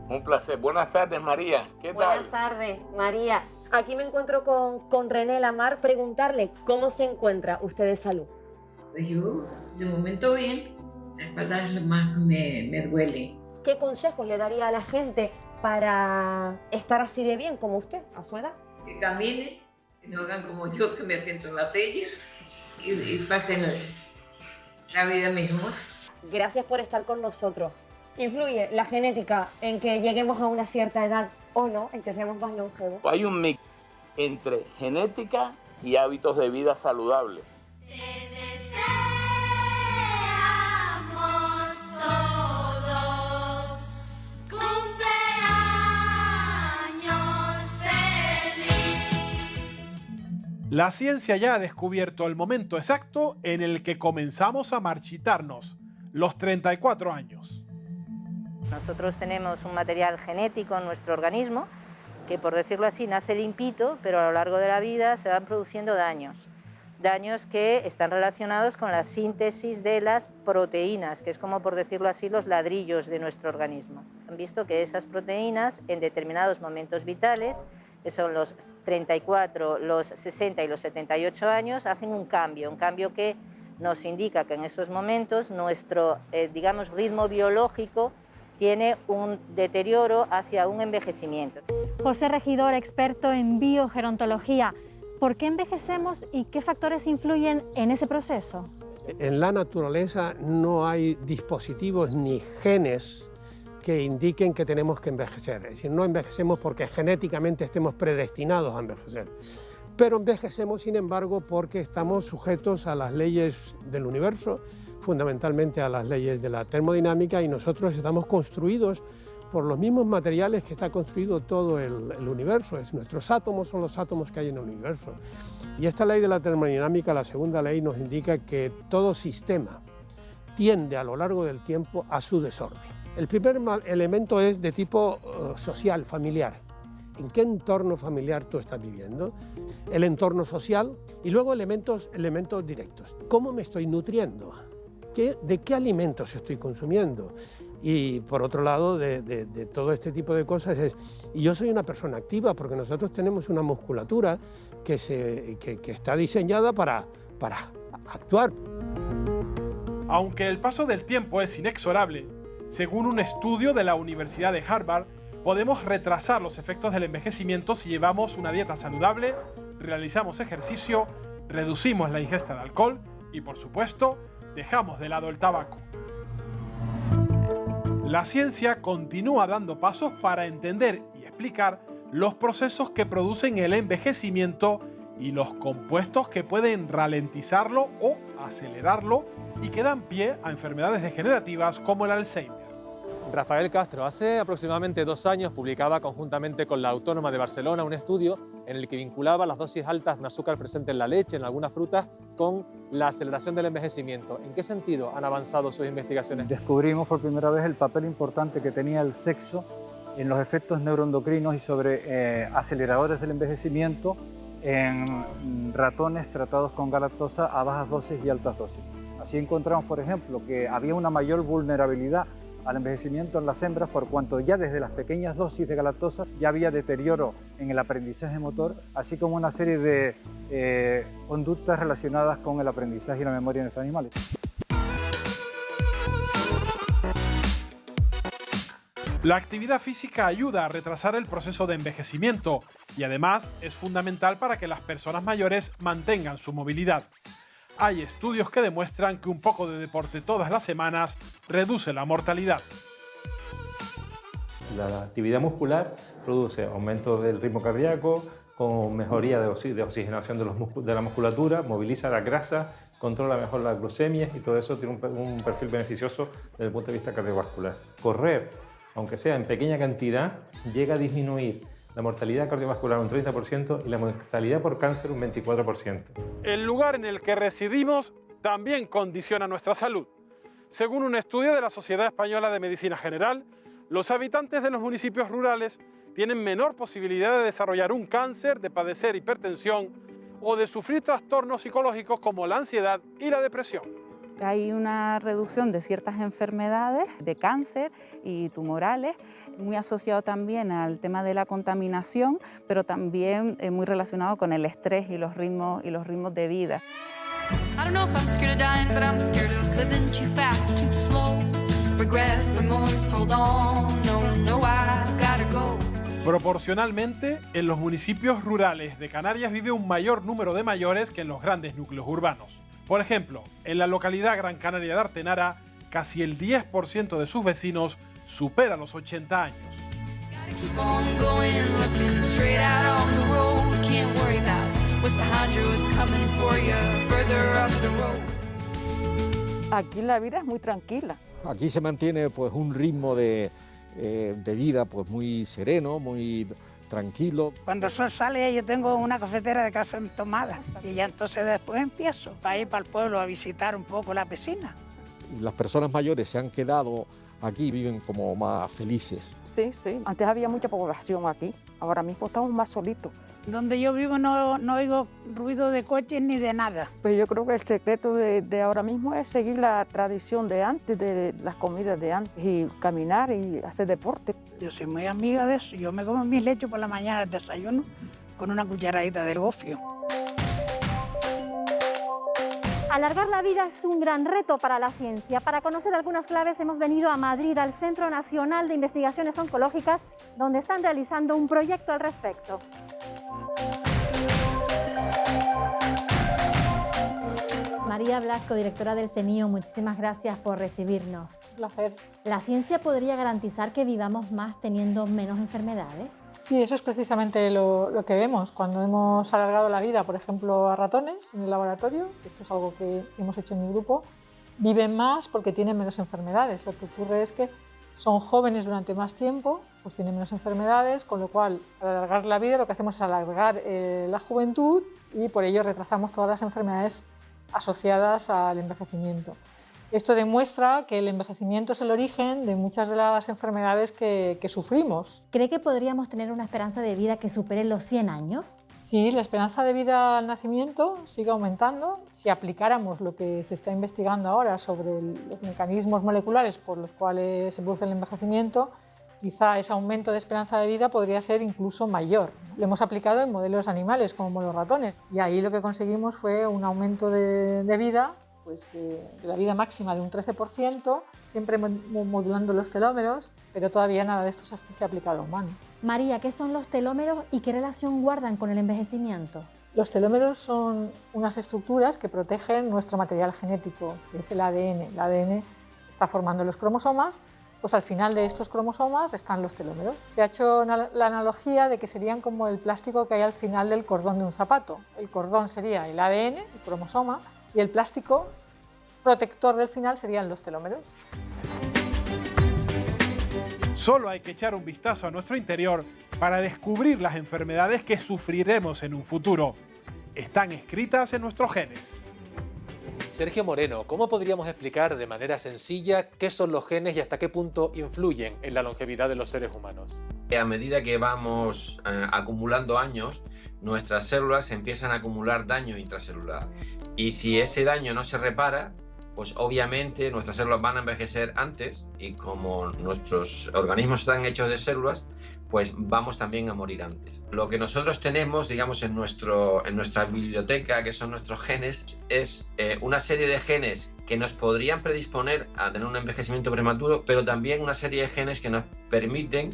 Un placer. Buenas tardes, María. ¿Qué tal? Buenas tardes, María. Aquí me encuentro con René Lamar. Preguntarle cómo se encuentra usted de salud. Pues yo, de momento bien. La espalda es lo más que me duele. ¿Qué consejos le daría a la gente para estar así de bien como usted, a su edad? Que camine, que no hagan como yo, que me siento en la silla y pasen la vida mejor. Gracias por estar con nosotros. ¿Influye la genética en que lleguemos a una cierta edad o no, en que seamos más longevos? Hay un mix entre genética y hábitos de vida saludables. La ciencia ya ha descubierto el momento exacto en el que comenzamos a marchitarnos, los 34 años. Nosotros tenemos un material genético en nuestro organismo que, por decirlo así, nace limpito, pero a lo largo de la vida se van produciendo daños. Daños que están relacionados con la síntesis de las proteínas, que es como, por decirlo así, los ladrillos de nuestro organismo. Han visto que esas proteínas, en determinados momentos vitales, que son los 34, los 60 y los 78 años, hacen un cambio que nos indica que en esos momentos nuestro, digamos, ritmo biológico tiene un deterioro hacia un envejecimiento. José Regidor, experto en biogerontología. ¿Por qué envejecemos y qué factores influyen en ese proceso? En la naturaleza no hay dispositivos ni genes que indiquen que tenemos que envejecer. Es decir, no envejecemos porque genéticamente estemos predestinados a envejecer. Pero envejecemos, sin embargo, porque estamos sujetos a las leyes del universo, fundamentalmente a las leyes de la termodinámica, y nosotros estamos construidos por los mismos materiales que está construido todo el universo. Nuestros átomos son los átomos que hay en el universo. Y esta ley de la termodinámica, la segunda ley, nos indica que todo sistema tiende a lo largo del tiempo a su desorden. El primer elemento es de tipo social, familiar. ¿En qué entorno familiar tú estás viviendo? El entorno social y luego elementos directos. ¿Cómo me estoy nutriendo? ¿De qué alimentos estoy consumiendo? Y por otro lado, de todo este tipo de cosas y yo soy una persona activa porque nosotros tenemos una musculatura que está diseñada para actuar. Aunque el paso del tiempo es inexorable, según un estudio de la Universidad de Harvard, podemos retrasar los efectos del envejecimiento si llevamos una dieta saludable, realizamos ejercicio, reducimos la ingesta de alcohol y, por supuesto, dejamos de lado el tabaco. La ciencia continúa dando pasos para entender y explicar los procesos que producen el envejecimiento y los compuestos que pueden ralentizarlo o acelerarlo y que dan pie a enfermedades degenerativas como el Alzheimer. Rafael Castro hace aproximadamente 2 años publicaba conjuntamente con la Autónoma de Barcelona un estudio en el que vinculaba las dosis altas de azúcar presente en la leche, en algunas frutas, con la aceleración del envejecimiento. ¿En qué sentido han avanzado sus investigaciones? Descubrimos por primera vez el papel importante que tenía el sexo en los efectos neuroendocrinos y sobre aceleradores del envejecimiento en ratones tratados con galactosa a bajas dosis y altas dosis. Así encontramos, por ejemplo, que había una mayor vulnerabilidad al envejecimiento en las hembras por cuanto ya desde las pequeñas dosis de galactosa ya había deterioro en el aprendizaje motor, así como una serie de conductas relacionadas con el aprendizaje y la memoria en estos animales. La actividad física ayuda a retrasar el proceso de envejecimiento y además es fundamental para que las personas mayores mantengan su movilidad. Hay estudios que demuestran que un poco de deporte todas las semanas reduce la mortalidad. La actividad muscular produce aumento del ritmo cardíaco, con mejoría de oxigenación de la musculatura, moviliza la grasa, controla mejor la glucemia y todo eso tiene un perfil beneficioso desde el punto de vista cardiovascular. Correr, aunque sea en pequeña cantidad, llega a disminuir la mortalidad cardiovascular un 30% y la mortalidad por cáncer un 24%. El lugar en el que residimos también condiciona nuestra salud. Según un estudio de la Sociedad Española de Medicina General, los habitantes de los municipios rurales tienen menor posibilidad de desarrollar un cáncer, de padecer hipertensión o de sufrir trastornos psicológicos como la ansiedad y la depresión. Hay una reducción de ciertas enfermedades de cáncer y tumorales, muy asociado también al tema de la contaminación, pero también muy relacionado con el estrés y los ritmos de vida. I don't know if I'm scared of dying, but I'm scared of living too fast, too slow. Regret, remorse, hold on, no, I gotta go. Proporcionalmente, en los municipios rurales de Canarias vive un mayor número de mayores que en los grandes núcleos urbanos. Por ejemplo, en la localidad Gran Canaria de Artenara, casi el 10% de sus vecinos supera los 80 años. Keep on going, looking straight out on the road. Can't worry about what's behind you, what's coming for you, further up the road. Aquí la vida es muy tranquila. Aquí se mantiene pues un ritmo de vida pues muy sereno, muy tranquilo. Cuando el sol sale yo tengo una cafetera de café tomada y ya entonces después empiezo para ir para el pueblo a visitar un poco la piscina. Las personas mayores se han quedado aquí, viven como más felices. Sí, antes había mucha población aquí, ahora mismo estamos más solitos. Donde yo vivo no oigo ruido de coches ni de nada. Pues yo creo que el secreto de ahora mismo es seguir la tradición de antes, de las comidas de antes, y caminar y hacer deporte. Yo soy muy amiga de eso. Yo me como mis lechos por la mañana al desayuno con una cucharadita de gofio. Alargar la vida es un gran reto para la ciencia. Para conocer algunas claves hemos venido a Madrid, al Centro Nacional de Investigaciones Oncológicas, donde están realizando un proyecto al respecto. María Blasco, directora del CENIO, muchísimas gracias por recibirnos. Un placer. ¿La ciencia podría garantizar que vivamos más teniendo menos enfermedades? Sí, eso es precisamente lo que vemos cuando hemos alargado la vida, por ejemplo, a ratones en el laboratorio. Esto es algo que hemos hecho en mi grupo. Viven más porque tienen menos enfermedades. Lo que ocurre es que son jóvenes durante más tiempo, pues tienen menos enfermedades, con lo cual, al alargar la vida, lo que hacemos es alargar la juventud y por ello retrasamos todas las enfermedades asociadas al envejecimiento. Esto demuestra que el envejecimiento es el origen de muchas de las enfermedades que sufrimos. ¿Cree que podríamos tener una esperanza de vida que supere los 100 años? Sí, la esperanza de vida al nacimiento sigue aumentando. Si aplicáramos lo que se está investigando ahora sobre los mecanismos moleculares por los cuales se produce el envejecimiento, quizá ese aumento de esperanza de vida podría ser incluso mayor. Lo hemos aplicado en modelos animales como los ratones y ahí lo que conseguimos fue un aumento de vida, pues de la vida máxima de un 13%, siempre modulando los telómeros, pero todavía nada de esto se ha aplicado a humanos. María, ¿qué son los telómeros y qué relación guardan con el envejecimiento? Los telómeros son unas estructuras que protegen nuestro material genético, que es el ADN. El ADN está formando los cromosomas, pues al final de estos cromosomas están los telómeros. Se ha hecho la analogía de que serían como el plástico que hay al final del cordón de un zapato. El cordón sería el ADN, el cromosoma, y el plástico protector del final serían los telómeros. Solo hay que echar un vistazo a nuestro interior para descubrir las enfermedades que sufriremos en un futuro. Están escritas en nuestros genes. Sergio Moreno, ¿cómo podríamos explicar de manera sencilla qué son los genes y hasta qué punto influyen en la longevidad de los seres humanos? A medida que vamos acumulando años, nuestras células empiezan a acumular daño intracelular. Y si ese daño no se repara, pues obviamente nuestras células van a envejecer antes y como nuestros organismos están hechos de células, pues vamos también a morir antes. Lo que nosotros tenemos, digamos, en nuestra biblioteca, que son nuestros genes, es una serie de genes que nos podrían predisponer a tener un envejecimiento prematuro, pero también una serie de genes que nos permiten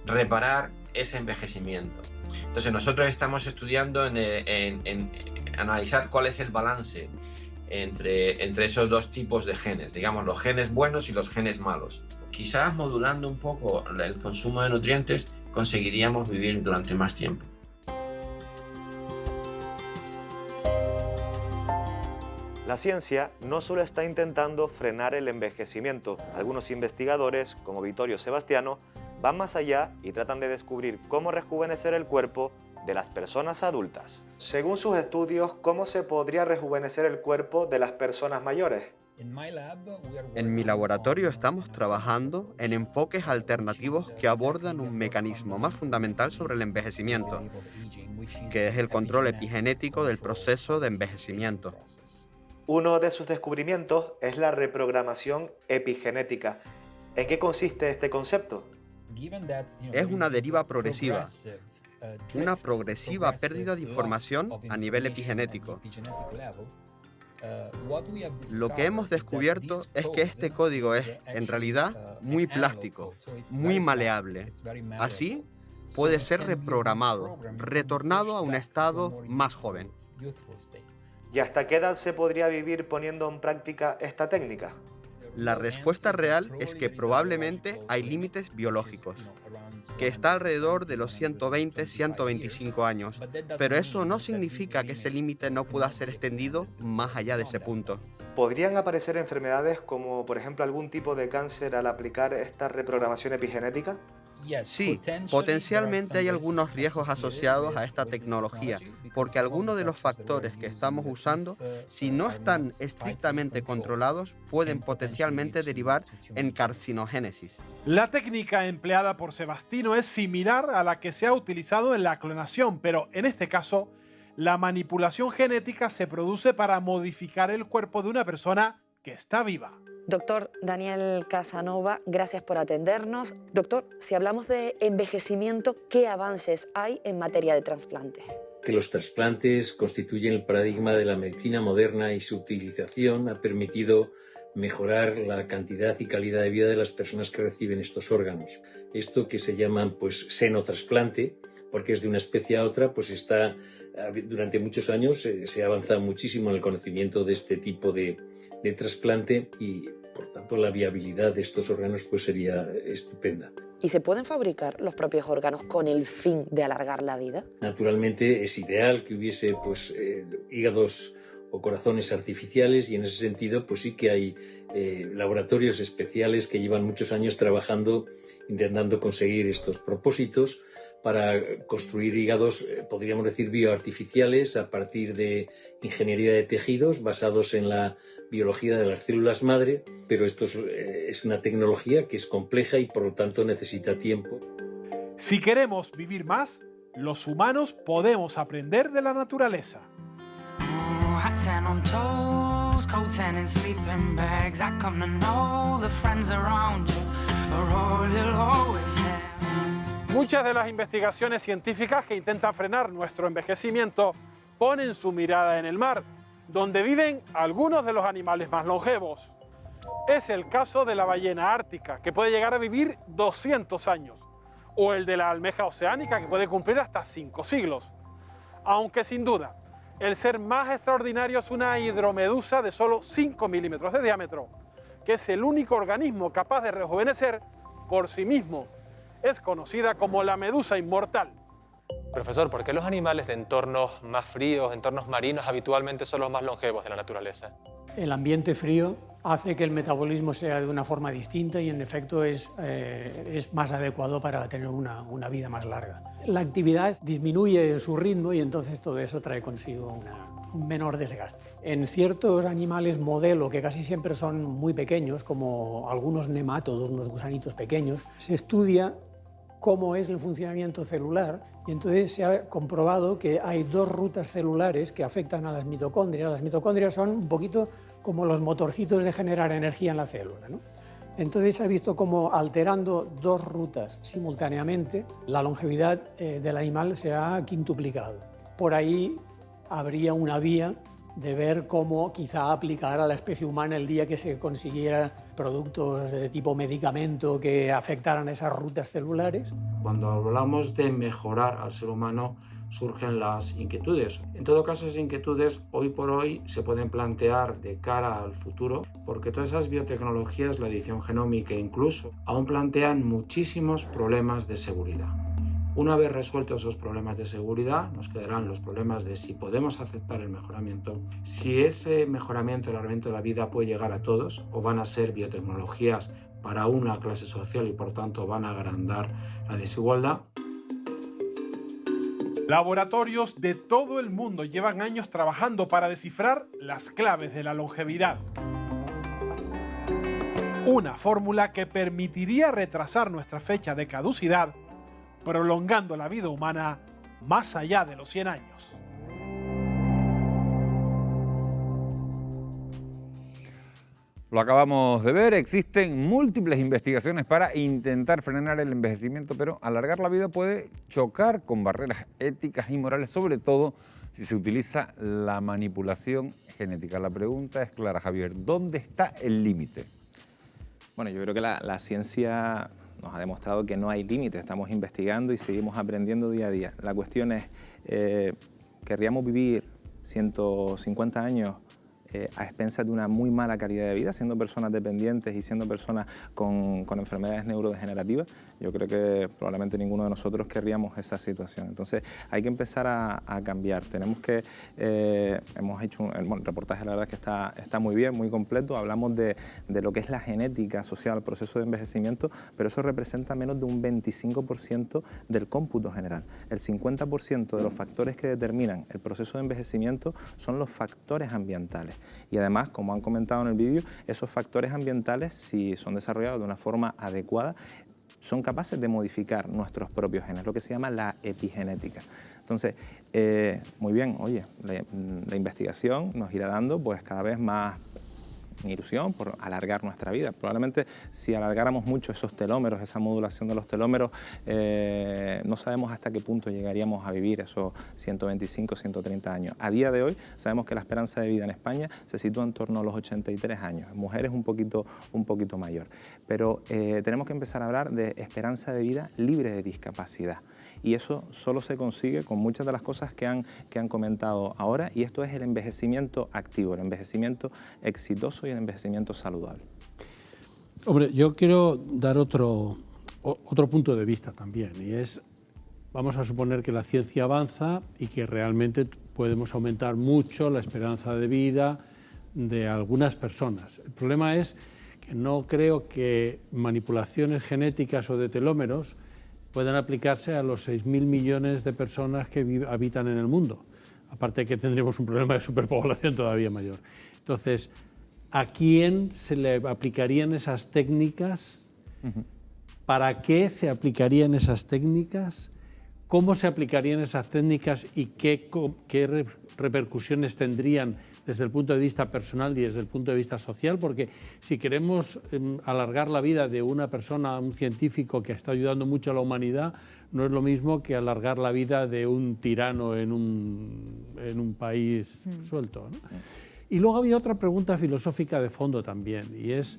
reparar ese envejecimiento. Entonces nosotros estamos estudiando en analizar cuál es el balance entre esos dos tipos de genes, digamos los genes buenos y los genes malos. Quizás modulando un poco el consumo de nutrientes conseguiríamos vivir durante más tiempo. La ciencia no solo está intentando frenar el envejecimiento. Algunos investigadores, como Vittorio Sebastiano, van más allá y tratan de descubrir cómo rejuvenecer el cuerpo de las personas adultas. Según sus estudios, ¿cómo se podría rejuvenecer el cuerpo de las personas mayores? En mi laboratorio estamos trabajando en enfoques alternativos que abordan un mecanismo más fundamental sobre el envejecimiento, que es el control epigenético del proceso de envejecimiento. Uno de sus descubrimientos es la reprogramación epigenética. ¿En qué consiste este concepto? Es una deriva progresiva, una progresiva pérdida de información a nivel epigenético. Lo que hemos descubierto es que este código es, en realidad, muy plástico, muy maleable. Así, puede ser reprogramado, retornado a un estado más joven. ¿Y hasta qué edad se podría vivir poniendo en práctica esta técnica? La respuesta real es que probablemente hay límites biológicos, que está alrededor de los 120-125 años, pero eso no significa que ese límite no pueda ser extendido más allá de ese punto. ¿Podrían aparecer enfermedades como, por ejemplo, algún tipo de cáncer al aplicar esta reprogramación epigenética? Sí, potencialmente hay algunos riesgos asociados a esta tecnología, porque algunos de los factores que estamos usando, si no están estrictamente controlados, pueden potencialmente derivar en carcinogénesis. La técnica empleada por Sebastiano es similar a la que se ha utilizado en la clonación, pero en este caso, la manipulación genética se produce para modificar el cuerpo de una persona que está viva. Doctor Daniel Casanova, gracias por atendernos. Doctor, si hablamos de envejecimiento, ¿qué avances hay en materia de trasplantes? Que los trasplantes constituyen el paradigma de la medicina moderna y su utilización ha permitido mejorar la cantidad y calidad de vida de las personas que reciben estos órganos. Esto que se llama senotrasplante, porque es de una especie a otra, pues está durante muchos años se ha avanzado muchísimo en el conocimiento de este tipo de trasplante y por tanto la viabilidad de estos órganos pues sería estupenda. ¿Y se pueden fabricar los propios órganos con el fin de alargar la vida? Naturalmente es ideal que hubiese hígados o corazones artificiales y en ese sentido pues sí que hay laboratorios especiales que llevan muchos años trabajando intentando conseguir estos propósitos para construir hígados, podríamos decir, bioartificiales a partir de ingeniería de tejidos basados en la biología de las células madre, pero esto es una tecnología que es compleja y por lo tanto necesita tiempo. Si queremos vivir más, los humanos podemos aprender de la naturaleza. Muchas de las investigaciones científicas que intentan frenar nuestro envejecimiento ponen su mirada en el mar, donde viven algunos de los animales más longevos. Es el caso de la ballena ártica, que puede llegar a vivir 200 años, o el de la almeja oceánica, que puede cumplir hasta 5 siglos. Aunque sin duda, el ser más extraordinario es una hidromedusa de solo 5 milímetros de diámetro, que es el único organismo capaz de rejuvenecer por sí mismo. Es conocida como la medusa inmortal. Profesor, ¿por qué los animales de entornos más fríos, entornos marinos, habitualmente son los más longevos de la naturaleza? El ambiente frío hace que el metabolismo sea de una forma distinta y en efecto es más adecuado para tener una vida más larga. La actividad disminuye su ritmo y entonces todo eso trae consigo un menor desgaste. En ciertos animales modelo, que casi siempre son muy pequeños, como algunos nemátodos, unos gusanitos pequeños, se estudia cómo es el funcionamiento celular y entonces se ha comprobado que hay dos rutas celulares que afectan a las mitocondrias. Las mitocondrias son un poquito como los motorcitos de generar energía en la célula, ¿no? Entonces se ha visto como alterando dos rutas simultáneamente, la longevidad del animal se ha quintuplicado. Por ahí habría una vía de ver cómo quizá aplicar a la especie humana el día que se consiguieran productos de tipo medicamento que afectaran esas rutas celulares. Cuando hablamos de mejorar al ser humano, surgen las inquietudes. En todo caso, esas inquietudes hoy por hoy se pueden plantear de cara al futuro, porque todas esas biotecnologías, la edición genómica incluso, aún plantean muchísimos problemas de seguridad. Una vez resueltos esos problemas de seguridad, nos quedarán los problemas de si podemos aceptar el mejoramiento, si ese mejoramiento, el alargamiento de la vida puede llegar a todos o van a ser biotecnologías para una clase social y por tanto van a agrandar la desigualdad. Laboratorios de todo el mundo llevan años trabajando para descifrar las claves de la longevidad. Una fórmula que permitiría retrasar nuestra fecha de caducidad, prolongando la vida humana más allá de los 100 años. Lo acabamos de ver, existen múltiples investigaciones para intentar frenar el envejecimiento, pero alargar la vida puede chocar con barreras éticas y morales, sobre todo si se utiliza la manipulación genética. La pregunta es clara, Javier, ¿dónde está el límite? Bueno, yo creo que la ciencia nos ha demostrado que no hay límite, estamos investigando y seguimos aprendiendo día a día. La cuestión es, ¿querríamos vivir 150 años a expensas de una muy mala calidad de vida, siendo personas dependientes y siendo personas con enfermedades neurodegenerativas? Yo creo que probablemente ninguno de nosotros querríamos esa situación. Entonces hay que empezar a cambiar. Tenemos que, hemos hecho el reportaje, la verdad es que está muy bien, muy completo. Hablamos de lo que es la genética asociada al proceso de envejecimiento, pero eso representa menos de un 25% del cómputo general. El 50% de los factores que determinan el proceso de envejecimiento son los factores ambientales. Y además, como han comentado en el vídeo, esos factores ambientales, si son desarrollados de una forma adecuada, son capaces de modificar nuestros propios genes, lo que se llama la epigenética. Entonces, muy bien, oye, la investigación nos irá dando pues cada vez más ilusión por alargar nuestra vida. Probablemente si alargáramos mucho esos telómeros, esa modulación de los telómeros, no sabemos hasta qué punto llegaríamos a vivir esos 125, 130 años. A día de hoy sabemos que la esperanza de vida en España se sitúa en torno a los 83 años, en mujeres un poquito mayor. Pero tenemos que empezar a hablar de esperanza de vida libre de discapacidad. Y eso solo se consigue con muchas de las cosas que han comentado ahora, y esto es el envejecimiento activo, el envejecimiento exitoso y el envejecimiento saludable. Hombre, yo quiero dar otro punto de vista también, y es, vamos a suponer que la ciencia avanza y que realmente podemos aumentar mucho la esperanza de vida de algunas personas. El problema es que no creo que manipulaciones genéticas o de telómeros puedan aplicarse a los 6.000 millones de personas que habitan en el mundo. Aparte que tendremos un problema de superpoblación todavía mayor. Entonces, ¿a quién se le aplicarían esas técnicas? ¿Para qué se aplicarían esas técnicas? ¿Cómo se aplicarían esas técnicas y qué repercusiones tendrían desde el punto de vista personal y desde el punto de vista social? Porque si queremos alargar la vida de una persona, un científico que está ayudando mucho a la humanidad, no es lo mismo que alargar la vida de un tirano en un país suelto, ¿no? Y luego había otra pregunta filosófica de fondo también, y es,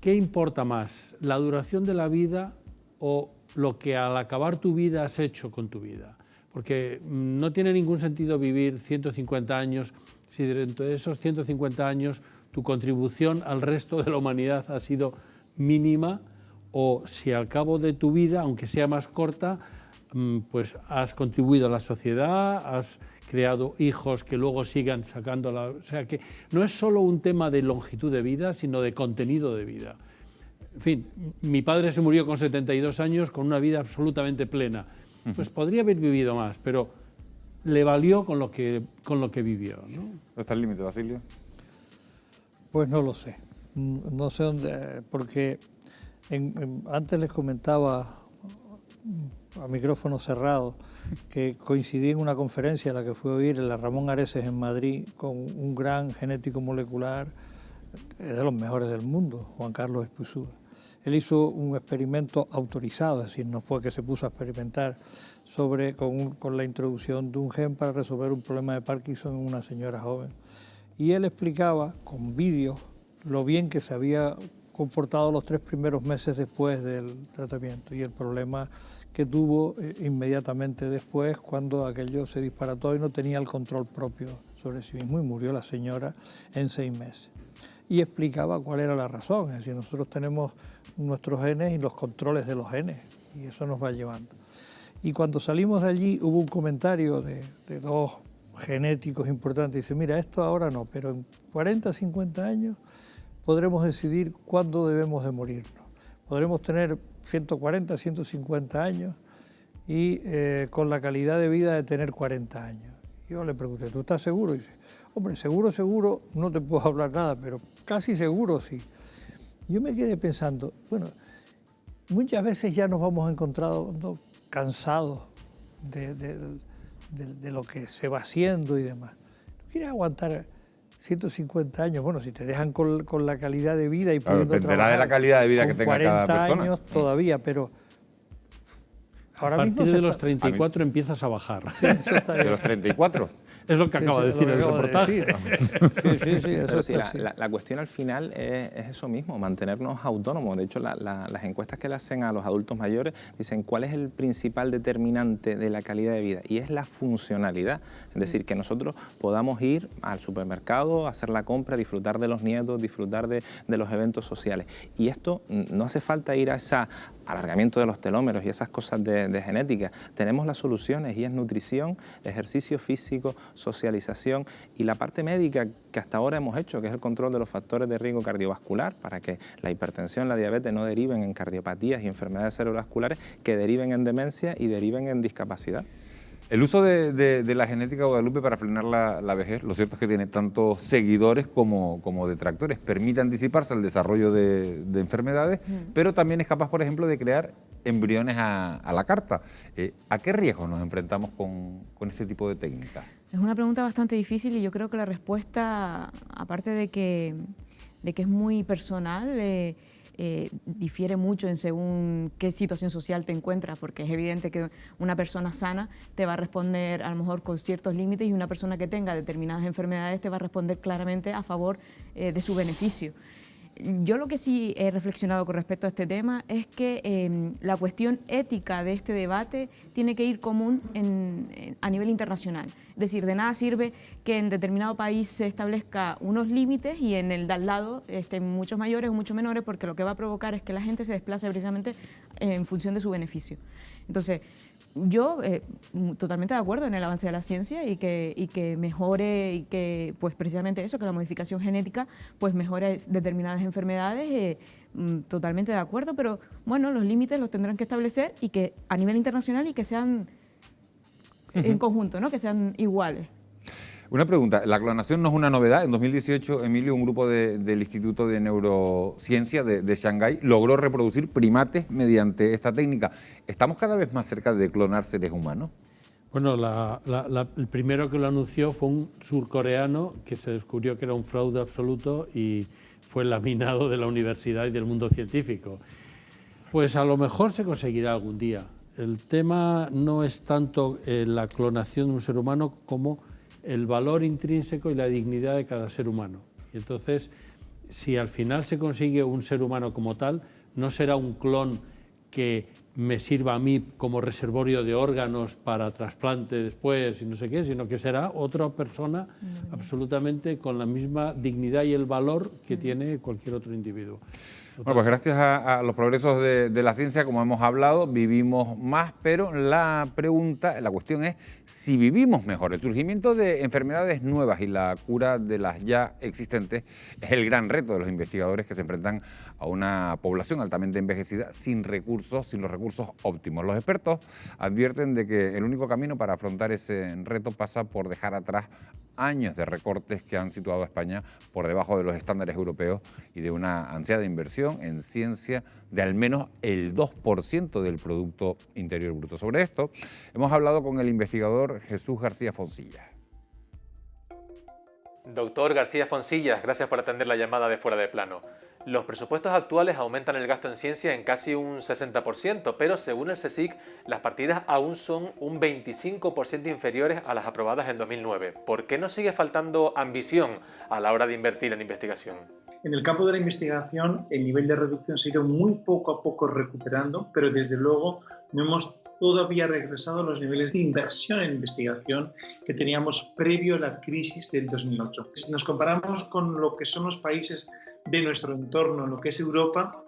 ¿qué importa más, la duración de la vida o lo que al acabar tu vida has hecho con tu vida? Porque no tiene ningún sentido vivir 150 años si dentro de esos 150 años tu contribución al resto de la humanidad ha sido mínima, o si al cabo de tu vida, aunque sea más corta, pues has contribuido a la sociedad, has creado hijos que luego sigan sacando la... O sea que no es solo un tema de longitud de vida, sino de contenido de vida. En fin, mi padre se murió con 72 años con una vida absolutamente plena. Pues podría haber vivido más, pero le valió con lo que vivió, ¿no? ¿Dónde está el límite, Basilio? Pues no lo sé. No sé dónde, porque antes les comentaba a micrófono cerrado que coincidí en una conferencia a la que fui a oír en la Ramón Areces en Madrid con un gran genético molecular de los mejores del mundo, Juan Carlos Espuzúa. Él hizo un experimento autorizado, es decir, no fue que se puso a experimentar con la introducción de un gen para resolver un problema de Parkinson en una señora joven. Y él explicaba con vídeos lo bien que se había comportado los 3 primeros meses después del tratamiento y el problema que tuvo inmediatamente después cuando aquello se disparató y no tenía el control propio sobre sí mismo y murió la señora en 6 meses. Y explicaba cuál era la razón, es decir, nosotros tenemos nuestros genes y los controles de los genes y eso nos va llevando. Y cuando salimos de allí hubo un comentario de 2 genéticos importantes, dice, mira, esto ahora no, pero en 40, 50 años podremos decidir cuándo debemos de morirnos. Podremos tener 140, 150 años y con la calidad de vida de tener 40 años. Yo le pregunté, ¿tú estás seguro? Y dice, hombre, seguro, no te puedo hablar nada, pero casi seguro sí. Y yo me quedé pensando, bueno, muchas veces ya nos vamos encontrando cansados de lo que se va haciendo y demás. ¿Tú quieres aguantar 150 años? Bueno, si te dejan con la calidad de vida y pudiendo dependerá trabajar de la calidad de vida que tenga cada persona. 40 años todavía, pero ahora a partir mismo de los 34 empiezas a bajar. Sí, eso está ¿De los 34? Es lo que acaba de decir el reportaje. Pero sí, la cuestión al final es eso mismo, mantenernos autónomos. De hecho, las encuestas que le hacen a los adultos mayores dicen cuál es el principal determinante de la calidad de vida y es la funcionalidad. Es decir, que nosotros podamos ir al supermercado, hacer la compra, disfrutar de los nietos, disfrutar de los eventos sociales. Y esto no hace falta ir a ese alargamiento de los telómeros y esas cosas de genética. Tenemos las soluciones y es nutrición, ejercicio físico, socialización y la parte médica que hasta ahora hemos hecho, que es el control de los factores de riesgo cardiovascular para que la hipertensión, la diabetes no deriven en cardiopatías y enfermedades cerebrovasculares que deriven en demencia y deriven en discapacidad. El uso de la genética, Guadalupe, para frenar la vejez, lo cierto es que tiene tanto seguidores como detractores. Permite anticiparse al desarrollo de enfermedades, pero también es capaz, por ejemplo, de crear embriones a la carta. ¿A qué riesgos nos enfrentamos con este tipo de técnicas? Es una pregunta bastante difícil y yo creo que la respuesta, aparte de que es muy personal, difiere mucho en según qué situación social te encuentras, porque es evidente que una persona sana te va a responder a lo mejor con ciertos límites y una persona que tenga determinadas enfermedades te va a responder claramente a favor de su beneficio. Yo lo que sí he reflexionado con respecto a este tema es que la cuestión ética de este debate tiene que ir común a nivel internacional. Es decir, de nada sirve que en determinado país se establezca unos límites y en el de al lado estén muchos mayores o muchos menores, porque lo que va a provocar es que la gente se desplace precisamente en función de su beneficio. Entonces, yo totalmente de acuerdo en el avance de la ciencia y que mejore y que pues precisamente eso, que la modificación genética pues mejore determinadas enfermedades, totalmente de acuerdo, pero bueno, los límites los tendrán que establecer y que a nivel internacional y que sean en conjunto, ¿no? Que sean iguales. Una pregunta, la clonación no es una novedad. En 2018, Emilio, un grupo del Instituto de Neurociencia de Shanghái logró reproducir primates mediante esta técnica. ¿Estamos cada vez más cerca de clonar seres humanos? Bueno, el primero que lo anunció fue un surcoreano que se descubrió que era un fraude absoluto y fue laminado de la universidad y del mundo científico. Pues a lo mejor se conseguirá algún día. El tema no es tanto la clonación de un ser humano como el valor intrínseco y la dignidad de cada ser humano. Y entonces, si al final se consigue un ser humano como tal, no será un clon que me sirva a mí como reservorio de órganos para trasplante después y no sé qué, sino que será otra persona absolutamente con la misma dignidad y el valor que tiene cualquier otro individuo. Bueno, pues gracias a los progresos de la ciencia, como hemos hablado, vivimos más, pero la cuestión es si vivimos mejor. El surgimiento de enfermedades nuevas y la cura de las ya existentes es el gran reto de los investigadores que se enfrentan a una población altamente envejecida sin los recursos óptimos. Los expertos advierten de que el único camino para afrontar ese reto pasa por dejar atrás años de recortes que han situado a España por debajo de los estándares europeos y de una ansiada inversión en ciencia de al menos el 2% del Producto Interior Bruto. Sobre esto hemos hablado con el investigador Jesús García Foncillas. Doctor García Foncillas, gracias por atender la llamada de Fuera de Plano. Los presupuestos actuales aumentan el gasto en ciencia en casi un 60%, pero según el CSIC, las partidas aún son un 25% inferiores a las aprobadas en 2009. ¿Por qué nos sigue faltando ambición a la hora de invertir en investigación? En el campo de la investigación, el nivel de reducción se ha ido muy poco a poco recuperando, pero desde luego no hemos todavía regresado a los niveles de inversión en investigación que teníamos previo a la crisis del 2008. Si nos comparamos con lo que son los países de nuestro entorno, lo que es Europa,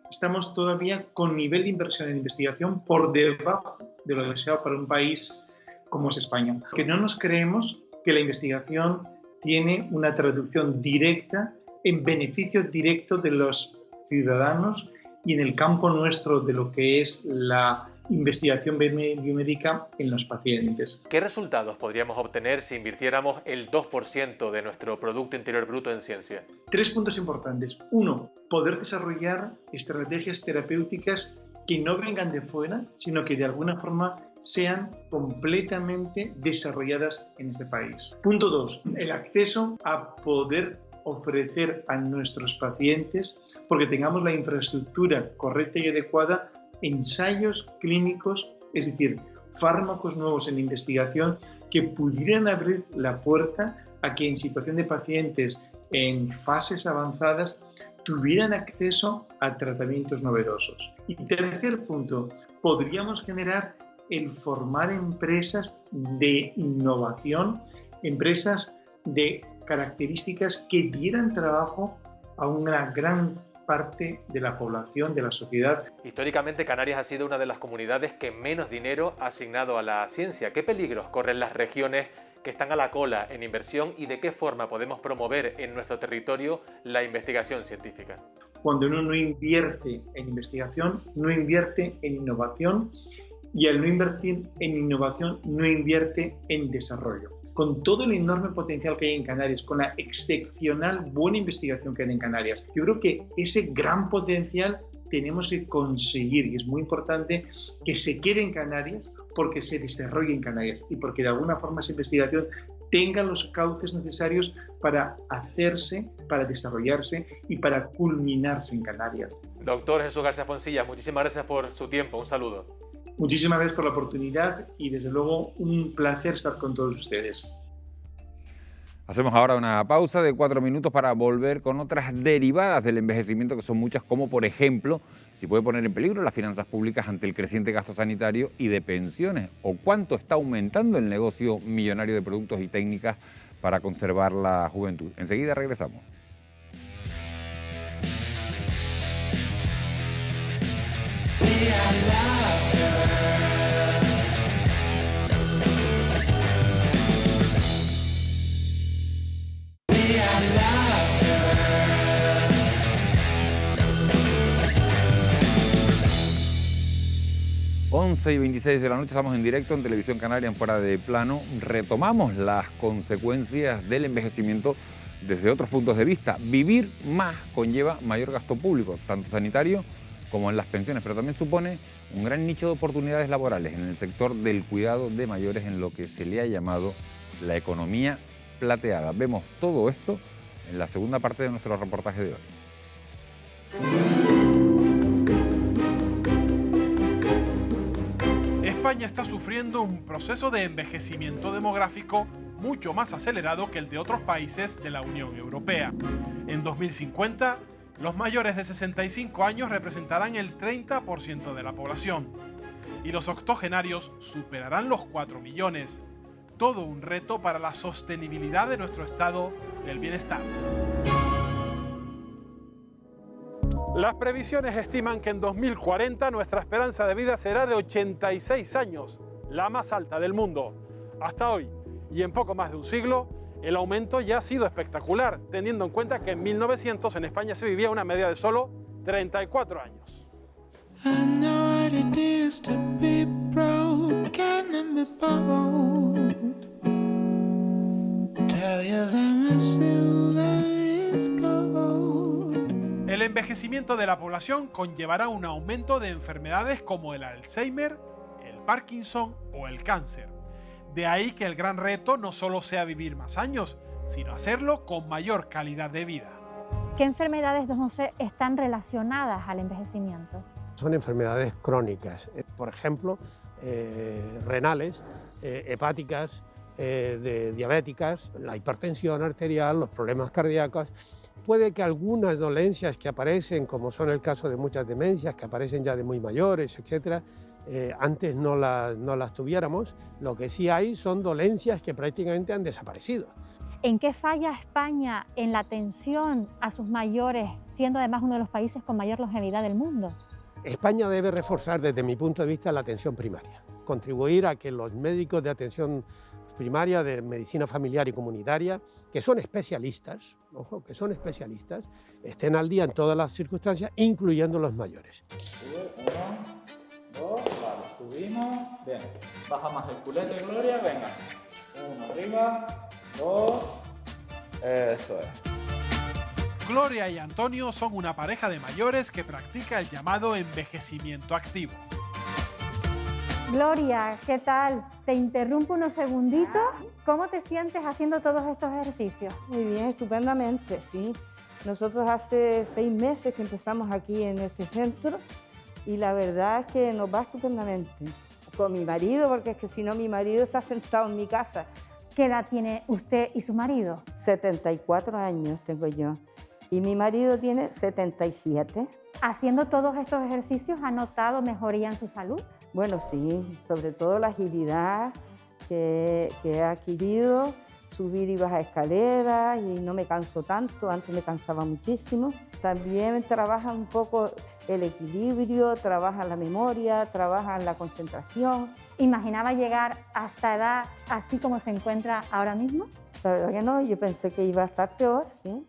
estamos todavía con nivel de inversión en investigación por debajo de lo deseado para un país como es España. Que no nos creemos que la investigación tiene una traducción directa en beneficio directo de los ciudadanos y en el campo nuestro de lo que es la investigación biomédica en los pacientes. ¿Qué resultados podríamos obtener si invirtiéramos el 2% de nuestro Producto Interior Bruto en ciencia? 3 puntos importantes. 1, poder desarrollar estrategias terapéuticas que no vengan de fuera, sino que de alguna forma sean completamente desarrolladas en este país. Punto 2, el acceso a poder ofrecer a nuestros pacientes, porque tengamos la infraestructura correcta y adecuada, ensayos clínicos, es decir, fármacos nuevos en investigación que pudieran abrir la puerta a que en situación de pacientes en fases avanzadas tuvieran acceso a tratamientos novedosos. Y tercer punto, podríamos generar el formar empresas de innovación, empresas de características que dieran trabajo a una gran parte de la población, de la sociedad. Históricamente, Canarias ha sido una de las comunidades que menos dinero ha asignado a la ciencia. ¿Qué peligros corren las regiones que están a la cola en inversión y de qué forma podemos promover en nuestro territorio la investigación científica? Cuando uno no invierte en investigación, no invierte en innovación, y al no invertir en innovación, no invierte en desarrollo. Con todo el enorme potencial que hay en Canarias, con la excepcional buena investigación que hay en Canarias, yo creo que ese gran potencial tenemos que conseguir, y es muy importante que se quede en Canarias porque se desarrolle en Canarias y porque de alguna forma esa investigación tenga los cauces necesarios para hacerse, para desarrollarse y para culminarse en Canarias. Doctor Jesús García Foncilla, muchísimas gracias por su tiempo. Un saludo. Muchísimas gracias por la oportunidad y desde luego un placer estar con todos ustedes. Hacemos ahora una pausa de 4 minutos para volver con otras derivadas del envejecimiento, que son muchas, como por ejemplo, si puede poner en peligro las finanzas públicas ante el creciente gasto sanitario y de pensiones, o cuánto está aumentando el negocio millonario de productos y técnicas para conservar la juventud. Enseguida regresamos. 11:26 de la noche, estamos en directo en Televisión Canaria, en Fuera de Plano. Retomamos las consecuencias del envejecimiento desde otros puntos de vista. Vivir más conlleva mayor gasto público, tanto sanitario como en las pensiones, pero también supone un gran nicho de oportunidades laborales en el sector del cuidado de mayores, en lo que se le ha llamado la economía plateada. Vemos todo esto en la segunda parte de nuestro reportaje de hoy. España está sufriendo un proceso de envejecimiento demográfico mucho más acelerado que el de otros países de la Unión Europea. En 2050, los mayores de 65 años representarán el 30% de la población y los octogenarios superarán los 4 millones. Todo un reto para la sostenibilidad de nuestro estado del bienestar. Las previsiones estiman que en 2040 nuestra esperanza de vida será de 86 años, la más alta del mundo. Hasta hoy, y en poco más de un siglo, el aumento ya ha sido espectacular, teniendo en cuenta que en 1900 en España se vivía una media de solo 34 años. El envejecimiento de la población conllevará un aumento de enfermedades como el Alzheimer, el Parkinson o el cáncer. De ahí que el gran reto no solo sea vivir más años, sino hacerlo con mayor calidad de vida. ¿Qué enfermedades, don José, están relacionadas al envejecimiento? Son enfermedades crónicas, por ejemplo, renales, hepáticas, diabéticas, la hipertensión arterial, los problemas cardíacos. Puede que algunas dolencias que aparecen, como son el caso de muchas demencias que aparecen ya de muy mayores, etcétera, antes no las tuviéramos. Lo que sí hay son dolencias que prácticamente han desaparecido. ¿En qué falla España en la atención a sus mayores, siendo además uno de los países con mayor longevidad del mundo? España debe reforzar, desde mi punto de vista, la atención primaria, contribuir a que los médicos de atención primaria, de medicina familiar y comunitaria, que son especialistas, ojo, que son especialistas, estén al día en todas las circunstancias, incluyendo los mayores. Sube, 1, 2, vale, subimos, bien, baja más el culete, Gloria, venga, 1 arriba, 2, eso es. Gloria y Antonio son una pareja de mayores que practica el llamado envejecimiento activo. Gloria, ¿qué tal? Te interrumpo unos segunditos. ¿Cómo te sientes haciendo todos estos ejercicios? Muy bien, estupendamente, sí. Nosotros hace 6 meses que empezamos aquí en este centro y la verdad es que nos va estupendamente. Con mi marido, porque es que si no mi marido está sentado en mi casa. ¿Qué edad tiene usted y su marido? 74 años tengo yo y mi marido tiene 77. ¿Haciendo todos estos ejercicios ha notado mejoría en su salud? Bueno, sí, sobre todo la agilidad que he adquirido, subir y bajar escaleras y no me canso tanto, antes me cansaba muchísimo. También trabaja un poco el equilibrio, trabaja la memoria, trabaja la concentración. ¿Imaginaba llegar a esta edad así como se encuentra ahora mismo? La verdad que no, yo pensé que iba a estar peor, sí.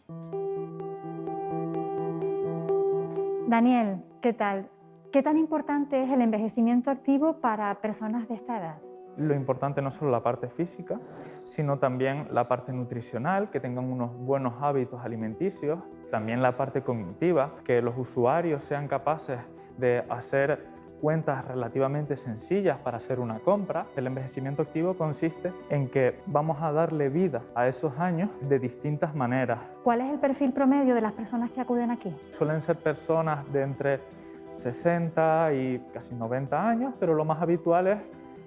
Daniel, ¿qué tal? ¿Qué tan importante es el envejecimiento activo para personas de esta edad? Lo importante no solo la parte física, sino también la parte nutricional, que tengan unos buenos hábitos alimenticios, también la parte cognitiva, que los usuarios sean capaces de hacer cuentas relativamente sencillas para hacer una compra. El envejecimiento activo consiste en que vamos a darle vida a esos años de distintas maneras. ¿Cuál es el perfil promedio de las personas que acuden aquí? Suelen ser personas de entre 60 y casi 90 años, pero lo más habitual es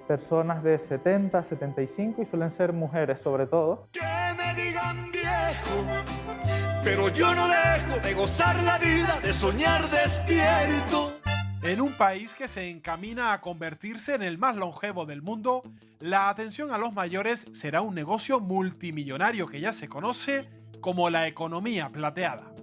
personas de 70, 75 y suelen ser mujeres sobre todo. Que me digan viejo, pero yo no dejo de gozar la vida, de soñar despierto. En un país que se encamina a convertirse en el más longevo del mundo, la atención a los mayores será un negocio multimillonario que ya se conoce como la economía plateada.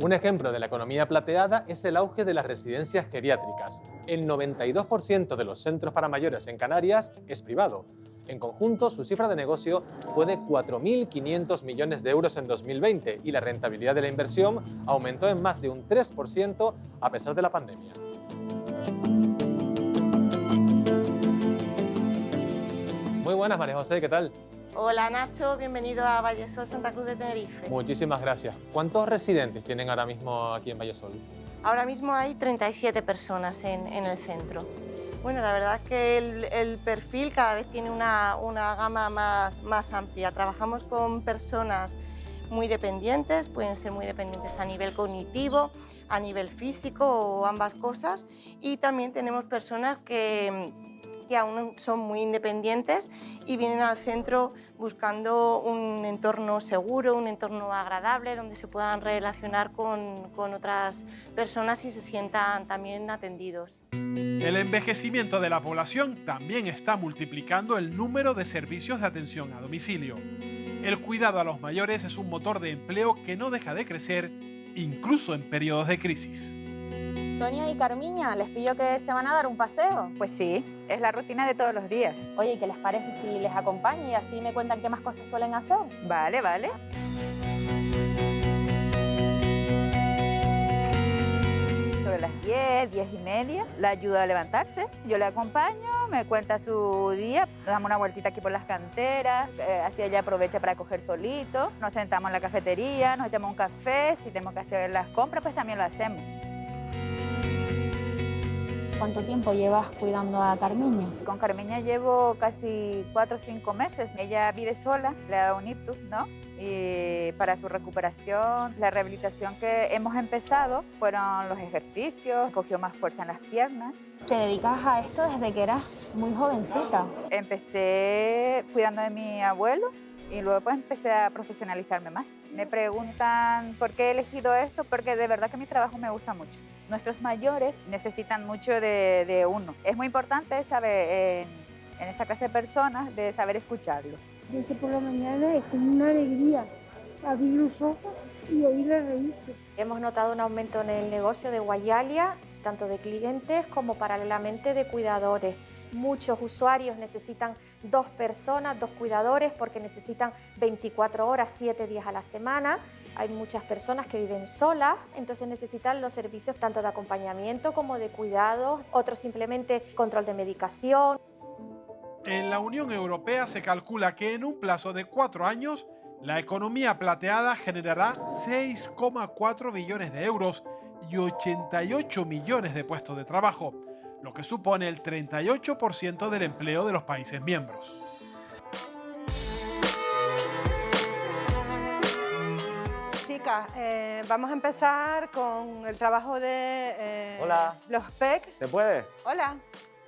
Un ejemplo de la economía plateada es el auge de las residencias geriátricas. El 92% de los centros para mayores en Canarias es privado. En conjunto, su cifra de negocio fue de 4.500 millones de euros en 2020 y la rentabilidad de la inversión aumentó en más de un 3% a pesar de la pandemia. Muy buenas, María José, ¿qué tal? Hola Nacho, bienvenido a Vallesol, Santa Cruz de Tenerife. Muchísimas gracias. ¿Cuántos residentes tienen ahora mismo aquí en Vallesol? Ahora mismo hay 37 personas en el centro. Bueno, la verdad es que el perfil cada vez tiene una gama más amplia. Trabajamos con personas muy dependientes, pueden ser muy dependientes a nivel cognitivo, a nivel físico o ambas cosas. Y también tenemos personas que aún son muy independientes y vienen al centro buscando un entorno seguro, un entorno agradable, donde se puedan relacionar con otras personas y se sientan también atendidos. El envejecimiento de la población también está multiplicando el número de servicios de atención a domicilio. El cuidado a los mayores es un motor de empleo que no deja de crecer, incluso en periodos de crisis. Sonia y Carmiña, ¿les pillo que se van a dar un paseo? Pues sí, es la rutina de todos los días. Oye, ¿y qué les parece si les acompaño y así me cuentan qué más cosas suelen hacer? Vale, vale. Sobre las 10, 10 y media, la ayudo a levantarse, yo le acompaño, me cuenta su día, nos damos una vueltita aquí por las canteras, así ella aprovecha para coger solito, nos sentamos en la cafetería, nos echamos un café, si tenemos que hacer las compras, pues también lo hacemos. ¿Cuánto tiempo llevas cuidando a Carmiña? Con Carmiña llevo casi 4 o 5 meses. Ella vive sola, le ha dado un ictus, ¿no? y para su recuperación. La rehabilitación que hemos empezado fueron los ejercicios, cogió más fuerza en las piernas. ¿Te dedicas a esto desde que eras muy jovencita? Empecé cuidando de mi abuelo y luego pues empecé a profesionalizarme más. Me preguntan por qué he elegido esto, porque de verdad que mi trabajo me gusta mucho. Nuestros mayores necesitan mucho de uno. Es muy importante saber, en esta clase de personas, de saber escucharlos. Desde por la mañana es como una alegría abrir los ojos y oírle reírse. Hemos notado un aumento en el negocio de Guayalia, tanto de clientes como paralelamente de cuidadores. Muchos usuarios necesitan 2 personas, 2 cuidadores, porque necesitan 24 horas, 7 días a la semana. Hay muchas personas que viven solas, entonces necesitan los servicios tanto de acompañamiento como de cuidados, otros simplemente control de medicación. En la Unión Europea se calcula que en un plazo de 4 años la economía plateada generará 6,4 billones de euros y 88 millones de puestos de trabajo, lo que supone el 38% del empleo de los países miembros. Chicas, vamos a empezar con el trabajo de Hola. los PEC. ¿Se puede? Hola.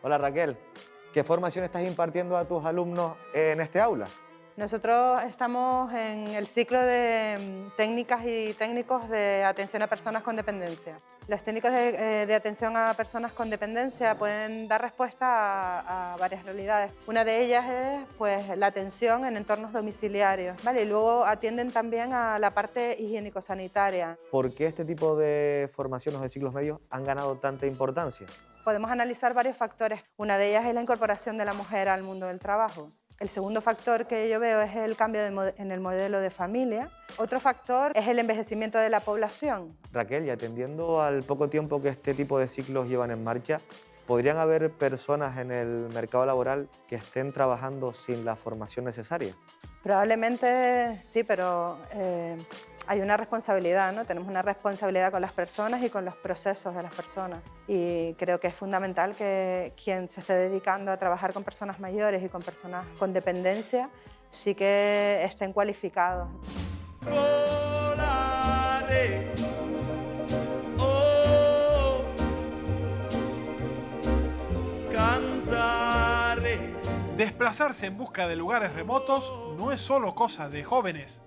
Hola Raquel. ¿Qué formación estás impartiendo a tus alumnos en este aula? Nosotros estamos en el ciclo de técnicas y técnicos de atención a personas con dependencia. Los técnicos de atención a personas con dependencia pueden dar respuesta a varias realidades. Una de ellas es pues, la atención en entornos domiciliarios, ¿vale? Y luego atienden también a la parte higiénico-sanitaria. ¿Por qué este tipo de formaciones de ciclos medios han ganado tanta importancia? Podemos analizar varios factores. Una de ellas es la incorporación de la mujer al mundo del trabajo. El segundo factor que yo veo es el cambio en el modelo de familia. Otro factor es el envejecimiento de la población. Raquel, y atendiendo al poco tiempo que este tipo de ciclos llevan en marcha, ¿podrían haber personas en el mercado laboral que estén trabajando sin la formación necesaria? Probablemente sí, pero hay una responsabilidad, ¿no? Tenemos una responsabilidad con las personas y con los procesos de las personas. Y creo que es fundamental que quien se esté dedicando a trabajar con personas mayores y con personas con dependencia sí que estén cualificados. Volaré, oh, cantaré. Desplazarse en busca de lugares remotos no es solo cosa de jóvenes.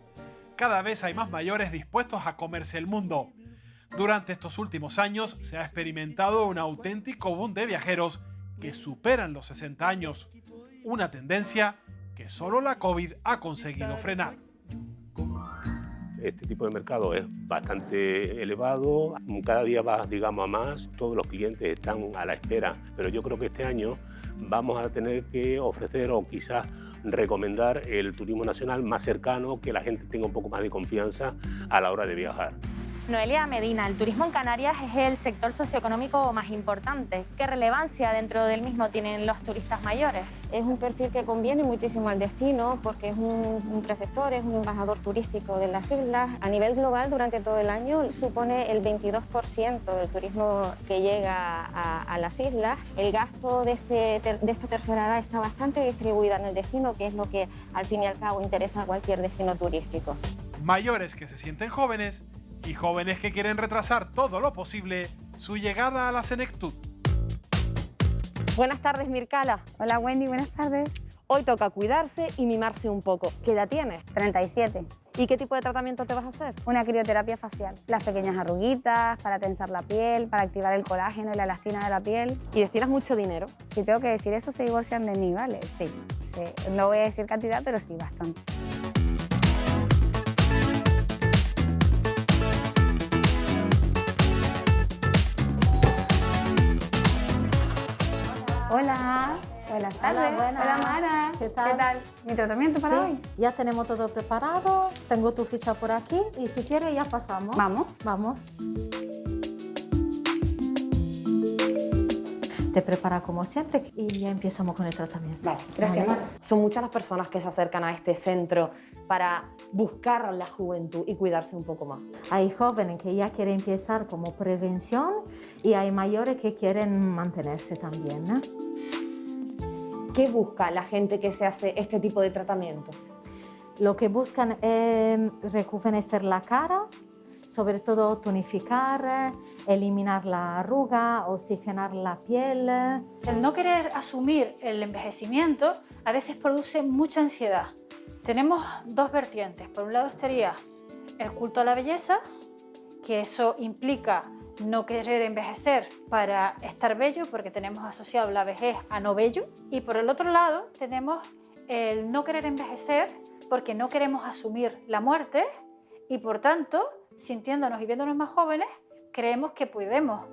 Cada vez hay más mayores dispuestos a comerse el mundo. Durante estos últimos años se ha experimentado un auténtico boom de viajeros que superan los 60 años. Una tendencia que solo la COVID ha conseguido frenar. Este tipo de mercado es bastante elevado, cada día va, digamos, a más, todos los clientes están a la espera, pero yo creo que este año vamos a tener que ofrecer o quizás recomendar el turismo nacional más cercano, que la gente tenga un poco más de confianza a la hora de viajar. Noelia Medina, el turismo en Canarias es el sector socioeconómico más importante. ¿Qué relevancia dentro del mismo tienen los turistas mayores? Es un perfil que conviene muchísimo al destino porque es un preceptor, es un embajador turístico de las islas. A nivel global, durante todo el año, supone el 22% del turismo que llega a las islas. El gasto de esta tercera edad está bastante distribuida en el destino, que es lo que al fin y al cabo interesa a cualquier destino turístico. Mayores que se sienten jóvenes y jóvenes que quieren retrasar todo lo posible su llegada a la senectud. Buenas tardes, Mircala. Hola, Wendy, buenas tardes. Hoy toca cuidarse y mimarse un poco. ¿Qué edad tienes? 37. ¿Y qué tipo de tratamiento te vas a hacer? Una crioterapia facial. Las pequeñas arruguitas, para tensar la piel, para activar el colágeno y la elastina de la piel. ¿Y destinas mucho dinero? Si tengo que decir eso, se divorcian de mí, ¿vale? Sí. No voy a decir cantidad, pero sí, bastante. Hola, buenas tardes. Hola, buenas. Hola, Mara. ¿Qué tal? ¿Mi tratamiento para hoy? Ya tenemos todo preparado, tengo tu ficha por aquí y si quieres ya pasamos. Vamos. Vamos. Te prepara como siempre y ya empezamos con el tratamiento. Vale, gracias. Vale. Son muchas las personas que se acercan a este centro para buscar la juventud y cuidarse un poco más. Hay jóvenes que ya quieren empezar como prevención y hay mayores que quieren mantenerse también, ¿no? ¿Qué busca la gente que se hace este tipo de tratamiento? Lo que buscan es rejuvenecer la cara, sobre todo tonificar, eliminar la arruga, oxigenar la piel. El no querer asumir el envejecimiento a veces produce mucha ansiedad. Tenemos dos vertientes. Por un lado estaría el culto a la belleza, que eso implica no querer envejecer para estar bello, porque tenemos asociado la vejez a no bello. Y por el otro lado tenemos el no querer envejecer porque no queremos asumir la muerte y por tanto, sintiéndonos y viéndonos más jóvenes, creemos que podemos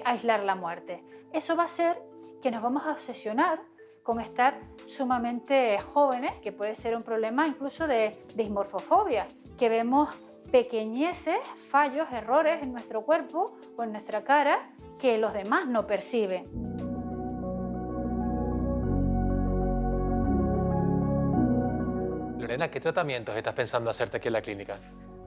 aislar la muerte. Eso va a hacer que nos vamos a obsesionar con estar sumamente jóvenes, que puede ser un problema incluso de dismorfofobia, que vemos pequeñeces, fallos, errores en nuestro cuerpo o en nuestra cara que los demás no perciben. Lorena, ¿qué tratamientos estás pensando hacerte aquí en la clínica?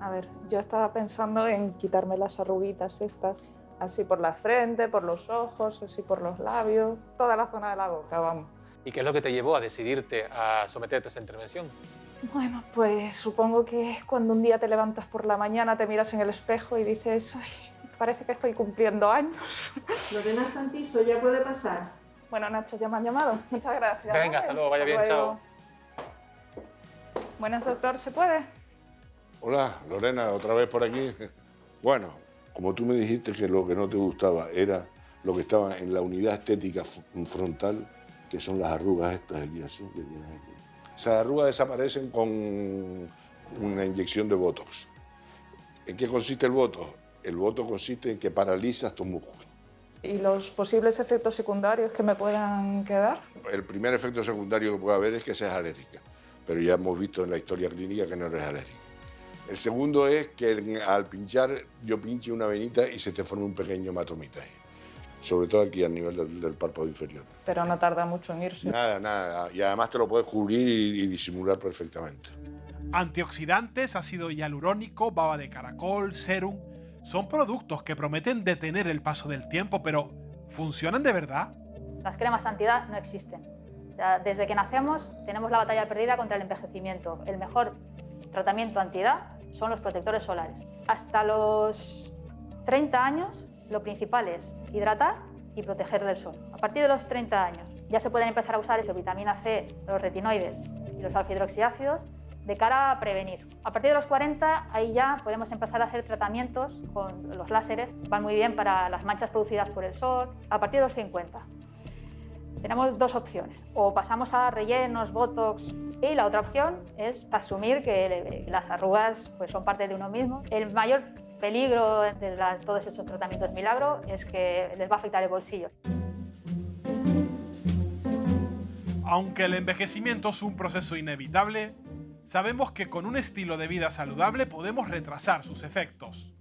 A ver, yo estaba pensando en quitarme las arruguitas estas, así por la frente, por los ojos, así por los labios, toda la zona de la boca, vamos. ¿Y qué es lo que te llevó a decidirte a someterte a esa intervención? Bueno, pues supongo que es cuando un día te levantas por la mañana, te miras en el espejo y dices, ay, parece que estoy cumpliendo años. Lorena Santiso, ¿ya puede pasar? Bueno, Nacho, ya me han llamado. Muchas gracias. Venga, hasta luego, vaya bien, chao. Buenas, doctor, ¿se puede? Hola, Lorena, otra vez por aquí. Bueno, como tú me dijiste que lo que no te gustaba era lo que estaba en la unidad estética frontal, que son las arrugas estas aquí, así que tienes aquí. Esas arrugas desaparecen con una inyección de Botox. ¿En qué consiste el Botox? El Botox consiste en que paralizas tus músculos. ¿Y los posibles efectos secundarios que me puedan quedar? El primer efecto secundario que puede haber es que seas alérgica, pero ya hemos visto en la historia clínica que no eres alérgica. El segundo es que al pinchar, yo pinche una venita y se te forma un pequeño hematomita ahí, sobre todo aquí a nivel del párpado inferior. Pero no tarda mucho en irse. Nada, y además te lo puedes cubrir y disimular perfectamente. Antioxidantes, ácido hialurónico, baba de caracol, serum, son productos que prometen detener el paso del tiempo, pero ¿funcionan de verdad? Las cremas antiedad no existen. O sea, desde que nacemos tenemos la batalla perdida contra el envejecimiento. El mejor tratamiento antiedad son los protectores solares. Hasta los 30 años lo principal es hidratar y proteger del sol. A partir de los 30 años ya se pueden empezar a usar eso, vitamina C, los retinoides y los alfa-hidroxiácidos de cara a prevenir. A partir de los 40 ahí ya podemos empezar a hacer tratamientos con los láseres, van muy bien para las manchas producidas por el sol. A partir de los 50 tenemos dos opciones, o pasamos a rellenos, botox, y la otra opción es asumir que las arrugas pues, son parte de uno mismo. El mayor peligro de todos esos tratamientos milagro es que les va a afectar el bolsillo. Aunque el envejecimiento es un proceso inevitable, sabemos que con un estilo de vida saludable podemos retrasar sus efectos.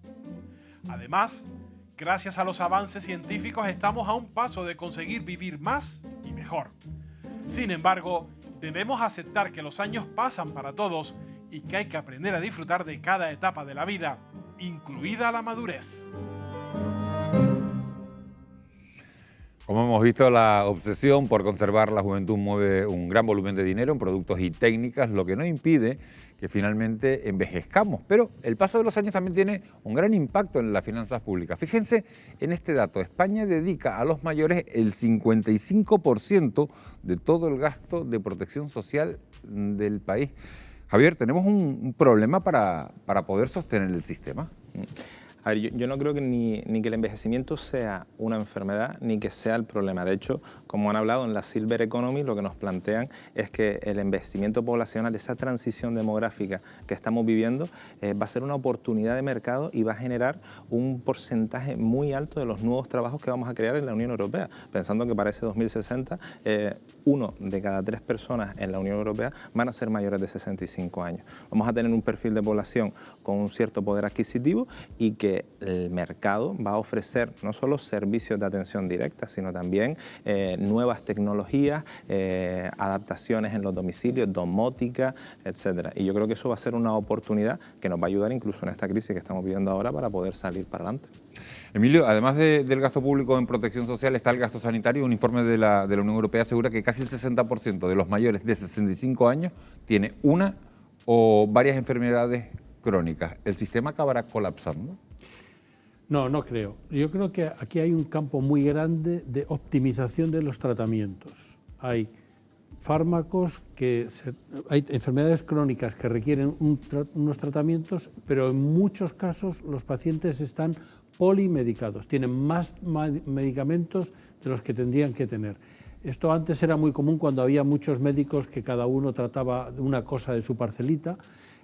Además, gracias a los avances científicos estamos a un paso de conseguir vivir más y mejor. Sin embargo, debemos aceptar que los años pasan para todos y que hay que aprender a disfrutar de cada etapa de la vida, incluida la madurez. Como hemos visto, la obsesión por conservar la juventud mueve un gran volumen de dinero en productos y técnicas, lo que no impide que finalmente envejezcamos. Pero el paso de los años también tiene un gran impacto en las finanzas públicas. Fíjense en este dato, España dedica a los mayores el 55% de todo el gasto de protección social del país. Javier, ¿tenemos un problema para poder sostener el sistema? A ver, yo no creo que ni que el envejecimiento sea una enfermedad ni que sea el problema. De hecho, como han hablado en la Silver Economy, lo que nos plantean es que el envejecimiento poblacional, esa transición demográfica que estamos viviendo, va a ser una oportunidad de mercado y va a generar un porcentaje muy alto de los nuevos trabajos que vamos a crear en la Unión Europea. Pensando que para ese 2060, 1 de cada 3 personas en la Unión Europea van a ser mayores de 65 años. Vamos a tener un perfil de población con un cierto poder adquisitivo y que el mercado va a ofrecer no solo servicios de atención directa, sino también nuevas tecnologías, adaptaciones en los domicilios, domótica, etc. Y yo creo que eso va a ser una oportunidad que nos va a ayudar incluso en esta crisis que estamos viviendo ahora para poder salir para adelante. Emilio, además del gasto público en protección social está el gasto sanitario. Un informe de la Unión Europea asegura que casi el 60% de los mayores de 65 años tiene una o varias enfermedades crónicas, ¿el sistema acabará colapsando? No, no creo. Yo creo que aquí hay un campo muy grande de optimización de los tratamientos. Hay fármacos hay enfermedades crónicas que requieren unos tratamientos, pero en muchos casos los pacientes están polimedicados, tienen más medicamentos de los que tendrían que tener. Esto antes era muy común cuando había muchos médicos que cada uno trataba una cosa de su parcelita.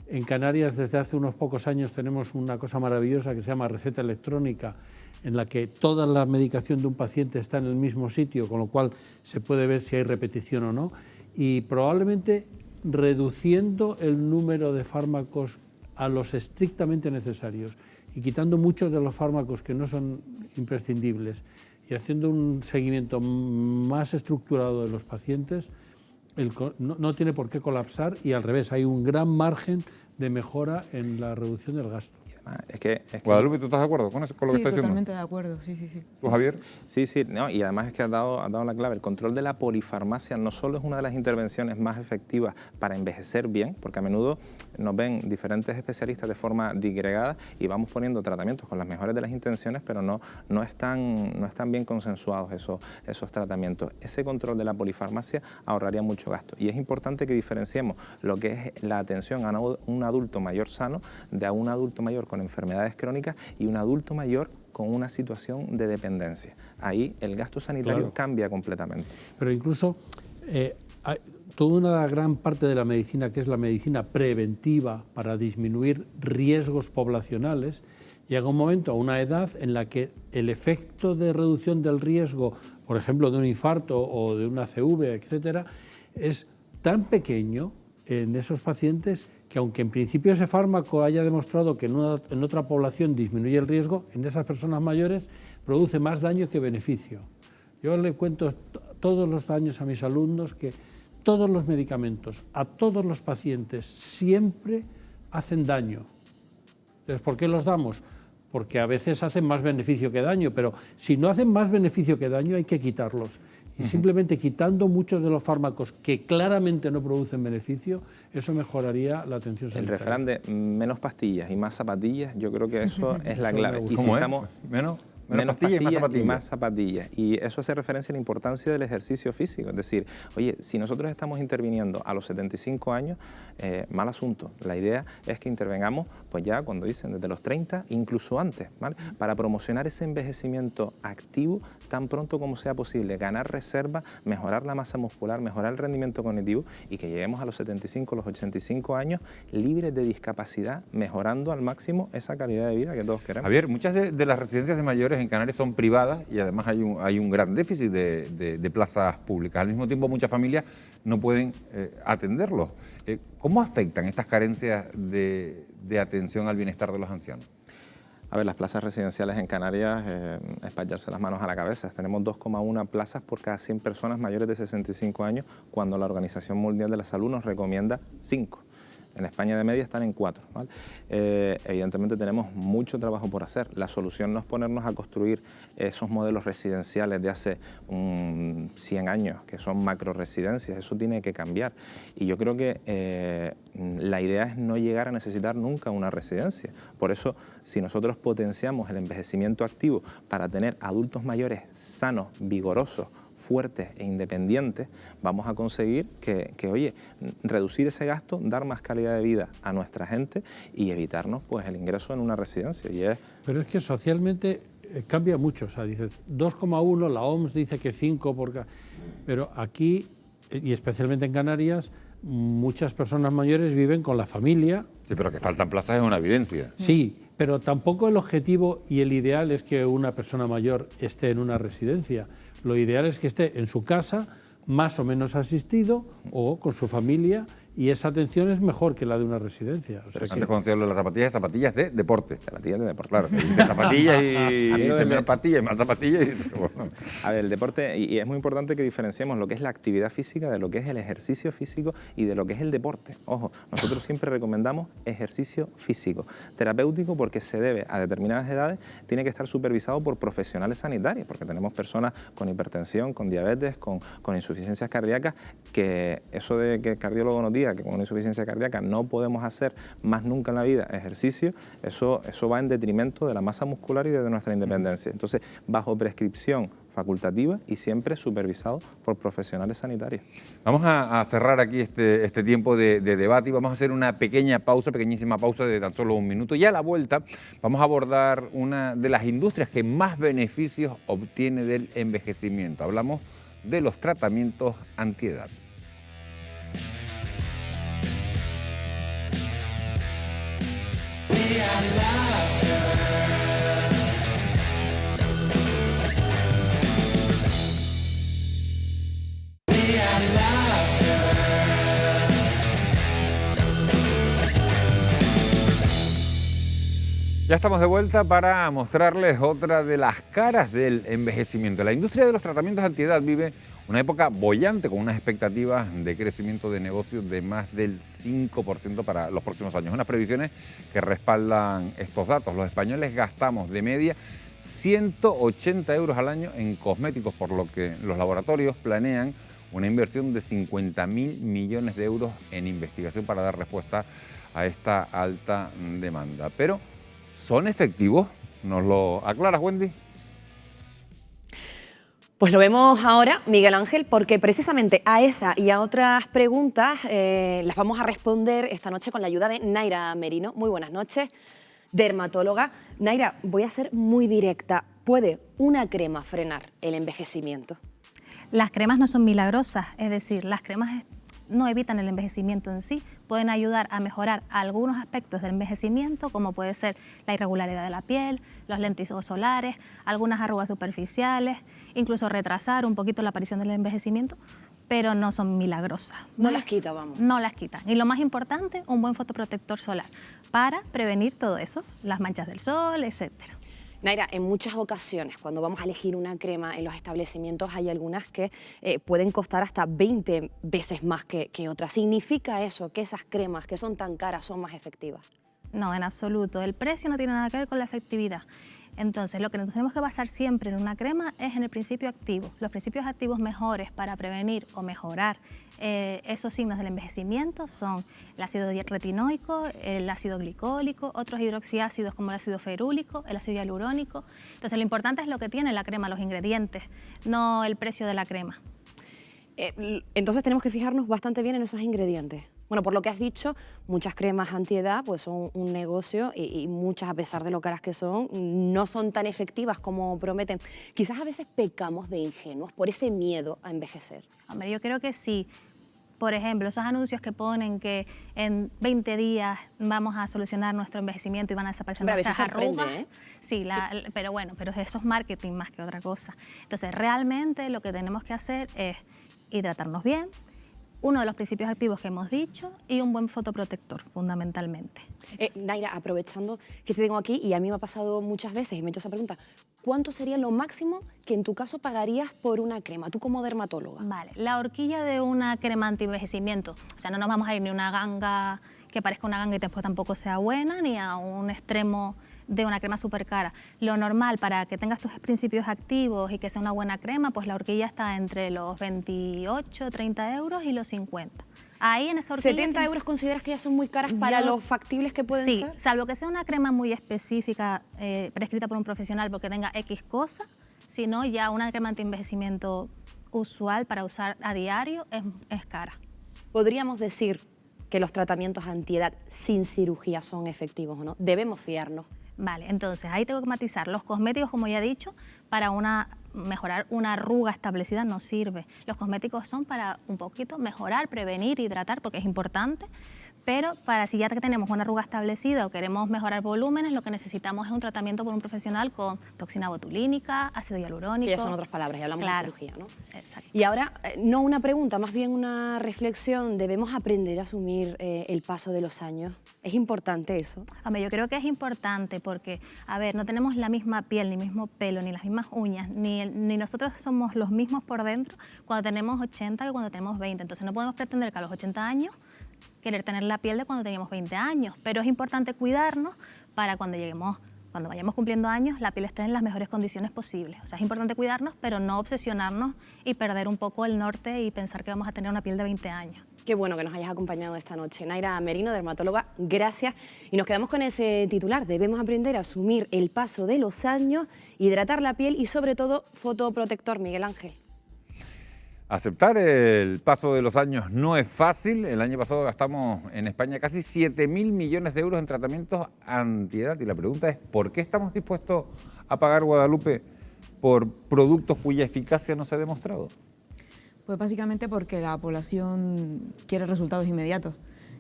En Canarias desde hace unos pocos años tenemos una cosa maravillosa que se llama receta electrónica, en la que toda la medicación de un paciente está en el mismo sitio, con lo cual se puede ver si hay repetición o no, y probablemente reduciendo el número de fármacos a los estrictamente necesarios y quitando muchos de los fármacos que no son imprescindibles y haciendo un seguimiento más estructurado de los pacientes, no tiene por qué colapsar, y al revés, hay un gran margen de mejora en la reducción del gasto. Guadalupe, ¿tú estás de acuerdo con eso, con lo que está diciendo? Totalmente de acuerdo, sí. ¿Tú, Javier? Sí, no, y además es que has dado la clave. El control de la polifarmacia no solo es una de las intervenciones más efectivas para envejecer bien, porque a menudo nos ven diferentes especialistas de forma disgregada y vamos poniendo tratamientos con las mejores de las intenciones, pero no están bien consensuados esos tratamientos. Ese control de la polifarmacia ahorraría mucho gasto, y es importante que diferenciemos lo que es la atención a un adulto mayor sano de a un adulto mayor con enfermedades crónicas y un adulto mayor con una situación de dependencia. Ahí el gasto sanitario cambia completamente. Pero incluso hay toda una gran parte de la medicina, que es la medicina preventiva para disminuir riesgos poblacionales, llega un momento, a una edad en la que el efecto de reducción del riesgo, por ejemplo, de un infarto o de una CV, etcétera, es tan pequeño en esos pacientes que, aunque en principio ese fármaco haya demostrado que en otra población disminuye el riesgo, en esas personas mayores produce más daño que beneficio. Yo le cuento todos los años a mis alumnos que todos los medicamentos a todos los pacientes siempre hacen daño. Entonces, ¿por qué los damos? Porque a veces hacen más beneficio que daño, pero si no hacen más beneficio que daño hay que quitarlos. Y simplemente quitando muchos de los fármacos que claramente no producen beneficio, eso mejoraría la atención sanitaria. El refrán de menos pastillas y más zapatillas, yo creo que eso es la clave. Y si estamos menos pastillas y más zapatillas. Y eso hace referencia a la importancia del ejercicio físico. Es decir, oye, si nosotros estamos interviniendo a los 75 años, mal asunto. La idea es que intervengamos, pues ya cuando dicen desde los 30, incluso antes, ¿vale? Para promocionar ese envejecimiento activo tan pronto como sea posible, ganar reserva, mejorar la masa muscular, mejorar el rendimiento cognitivo y que lleguemos a los 75, los 85 años libres de discapacidad, mejorando al máximo esa calidad de vida que todos queremos. Javier, muchas de las residencias de mayores en Canarias son privadas y además hay un gran déficit de plazas públicas. Al mismo tiempo, muchas familias no pueden atenderlos. ¿Cómo afectan estas carencias de atención al bienestar de los ancianos? A ver, las plazas residenciales en Canarias, es para echarse las manos a la cabeza. Tenemos 2,1 plazas por cada 100 personas mayores de 65 años, cuando la Organización Mundial de la Salud nos recomienda 5. En España de media están en 4, ¿vale? Evidentemente tenemos mucho trabajo por hacer. La solución no es ponernos a construir esos modelos residenciales de hace 100 años, que son macroresidencias. Eso tiene que cambiar. Y yo creo que la idea es no llegar a necesitar nunca una residencia. Por eso, si nosotros potenciamos el envejecimiento activo para tener adultos mayores sanos, vigorosos, fuertes e independientes, vamos a conseguir que, oye, reducir ese gasto, dar más calidad de vida a nuestra gente y evitarnos pues el ingreso en una residencia. Pero es que socialmente cambia mucho, o sea, dices 2,1, la OMS dice que 5, pero aquí, y especialmente en Canarias, muchas personas mayores viven con la familia. Sí, pero que faltan plazas es una evidencia. Sí, pero tampoco el objetivo y el ideal es que una persona mayor esté en una residencia. Lo ideal es que esté en su casa, más o menos asistido, o con su familia, y esa atención es mejor que la de una residencia. O sea, antes cuando se habla de las zapatillas de deporte. Zapatillas de deporte. Claro, de zapatillas y menos zapatillas y más zapatillas. A ver, el deporte, y es muy importante que diferenciemos lo que es la actividad física de lo que es el ejercicio físico y de lo que es el deporte. Ojo, nosotros siempre recomendamos ejercicio físico, terapéutico, porque se debe a determinadas edades, tiene que estar supervisado por profesionales sanitarios, porque tenemos personas con hipertensión, con diabetes, con insuficiencias cardíacas, que eso de que el cardiólogo nos dice día, que con una insuficiencia cardíaca no podemos hacer más nunca en la vida ejercicio, eso va en detrimento de la masa muscular y de nuestra independencia. Entonces, bajo prescripción facultativa y siempre supervisado por profesionales sanitarios. Vamos a cerrar aquí este tiempo de debate y vamos a hacer una pequeña pausa, pequeñísima pausa de tan solo un minuto. Y a la vuelta vamos a abordar una de las industrias que más beneficios obtiene del envejecimiento. Hablamos de los tratamientos antiedad. Ya estamos de vuelta para mostrarles otra de las caras del envejecimiento. La industria de los tratamientos antiedad vive una época boyante con unas expectativas de crecimiento de negocios de más del 5% para los próximos años. Unas previsiones que respaldan estos datos. Los españoles gastamos de media 180 euros al año en cosméticos, por lo que los laboratorios planean una inversión de 50.000 millones de euros en investigación para dar respuesta a esta alta demanda. Pero ¿son efectivos? ¿Nos lo aclaras, Wendy? Pues lo vemos ahora, Miguel Ángel, porque precisamente a esa y a otras preguntas las vamos a responder esta noche con la ayuda de Naira Merino. Muy buenas noches, dermatóloga. Naira, voy a ser muy directa. ¿Puede una crema frenar el envejecimiento? Las cremas no son milagrosas, es decir, las cremas no evitan el envejecimiento en sí, pueden ayudar a mejorar algunos aspectos del envejecimiento, como puede ser la irregularidad de la piel, los lentiscos solares, algunas arrugas superficiales, incluso retrasar un poquito la aparición del envejecimiento, pero no son milagrosas. No las quita, vamos. No las quitan. Y lo más importante, un buen fotoprotector solar para prevenir todo eso, las manchas del sol, etcétera. Naira, en muchas ocasiones cuando vamos a elegir una crema en los establecimientos hay algunas que pueden costar hasta 20 veces más que otras. ¿Significa eso que esas cremas que son tan caras son más efectivas? No, en absoluto. El precio no tiene nada que ver con la efectividad. Entonces, lo que nos tenemos que basar siempre en una crema es en el principio activo. Los principios activos mejores para prevenir o mejorar esos signos del envejecimiento son el ácido retinoico, el ácido glicólico, otros hidroxiácidos como el ácido ferúlico, el ácido hialurónico. Entonces, lo importante es lo que tiene la crema, los ingredientes, no el precio de la crema. Entonces tenemos que fijarnos bastante bien en esos ingredientes. Bueno, por lo que has dicho, muchas cremas antiedad pues son un negocio y muchas, a pesar de lo caras que son, no son tan efectivas como prometen. Quizás a veces pecamos de ingenuos por ese miedo a envejecer. Hombre, yo creo que sí. Por ejemplo, esos anuncios que ponen que en 20 días vamos a solucionar nuestro envejecimiento y van a desaparecer nuestras arrugas. Sí, pero bueno, pero eso es marketing más que otra cosa. Entonces, realmente lo que tenemos que hacer es hidratarnos bien, uno de los principios activos que hemos dicho y un buen fotoprotector, fundamentalmente. Naira, aprovechando que te tengo aquí, y a mí me ha pasado muchas veces y me he hecho esa pregunta, ¿cuánto sería lo máximo que en tu caso pagarías por una crema, tú como dermatóloga? Vale, la horquilla de una crema anti-envejecimiento, o sea, no nos vamos a ir ni a una ganga que parezca una ganga y después tampoco sea buena, ni a un extremo de una crema súper cara. Lo normal para que tengas tus principios activos y que sea una buena crema, pues la horquilla está entre los 28, 30 euros y los 50. Ahí en esa horquilla... ¿70 euros consideras que ya son muy caras para los factibles que pueden ser? Sí, salvo que sea una crema muy específica, prescrita por un profesional porque tenga X cosa, si no, ya una crema anti-envejecimiento usual para usar a diario es cara. ¿Podríamos decir que los tratamientos antiedad sin cirugía son efectivos o no? ¿Debemos fiarnos? Vale, entonces ahí tengo que matizar. Los cosméticos, como ya he dicho, para mejorar una arruga establecida no sirve. Los cosméticos son para un poquito mejorar, prevenir, hidratar, porque es importante. Pero para si ya tenemos una arruga establecida o queremos mejorar volúmenes, lo que necesitamos es un tratamiento por un profesional con toxina botulínica, ácido hialurónico. Que ya son otras palabras, ya hablamos de cirugía, ¿no? Exacto. Y ahora, no una pregunta, más bien una reflexión. ¿Debemos aprender a asumir el paso de los años? ¿Es importante eso? Hombre, yo creo que es importante porque, a ver, no tenemos la misma piel, ni mismo pelo, ni las mismas uñas, ni nosotros somos los mismos por dentro cuando tenemos 80 que cuando tenemos 20. Entonces no podemos pretender que a los 80 años querer tener la piel de cuando teníamos 20 años, pero es importante cuidarnos para cuando lleguemos cuando vayamos cumpliendo años, la piel esté en las mejores condiciones posibles. O sea, es importante cuidarnos, pero no obsesionarnos y perder un poco el norte y pensar que vamos a tener una piel de 20 años. Qué bueno que nos hayas acompañado esta noche. Naira Merino, dermatóloga, gracias. Y nos quedamos con ese titular. Debemos aprender a asumir el paso de los años, hidratar la piel y, sobre todo, fotoprotector. Miguel Ángel. Aceptar el paso de los años no es fácil. El año pasado gastamos en España casi 7.000 millones de euros en tratamientos antiedad. Y la pregunta es, ¿por qué estamos dispuestos a pagar, Guadalupe, por productos cuya eficacia no se ha demostrado? Pues básicamente porque la población quiere resultados inmediatos.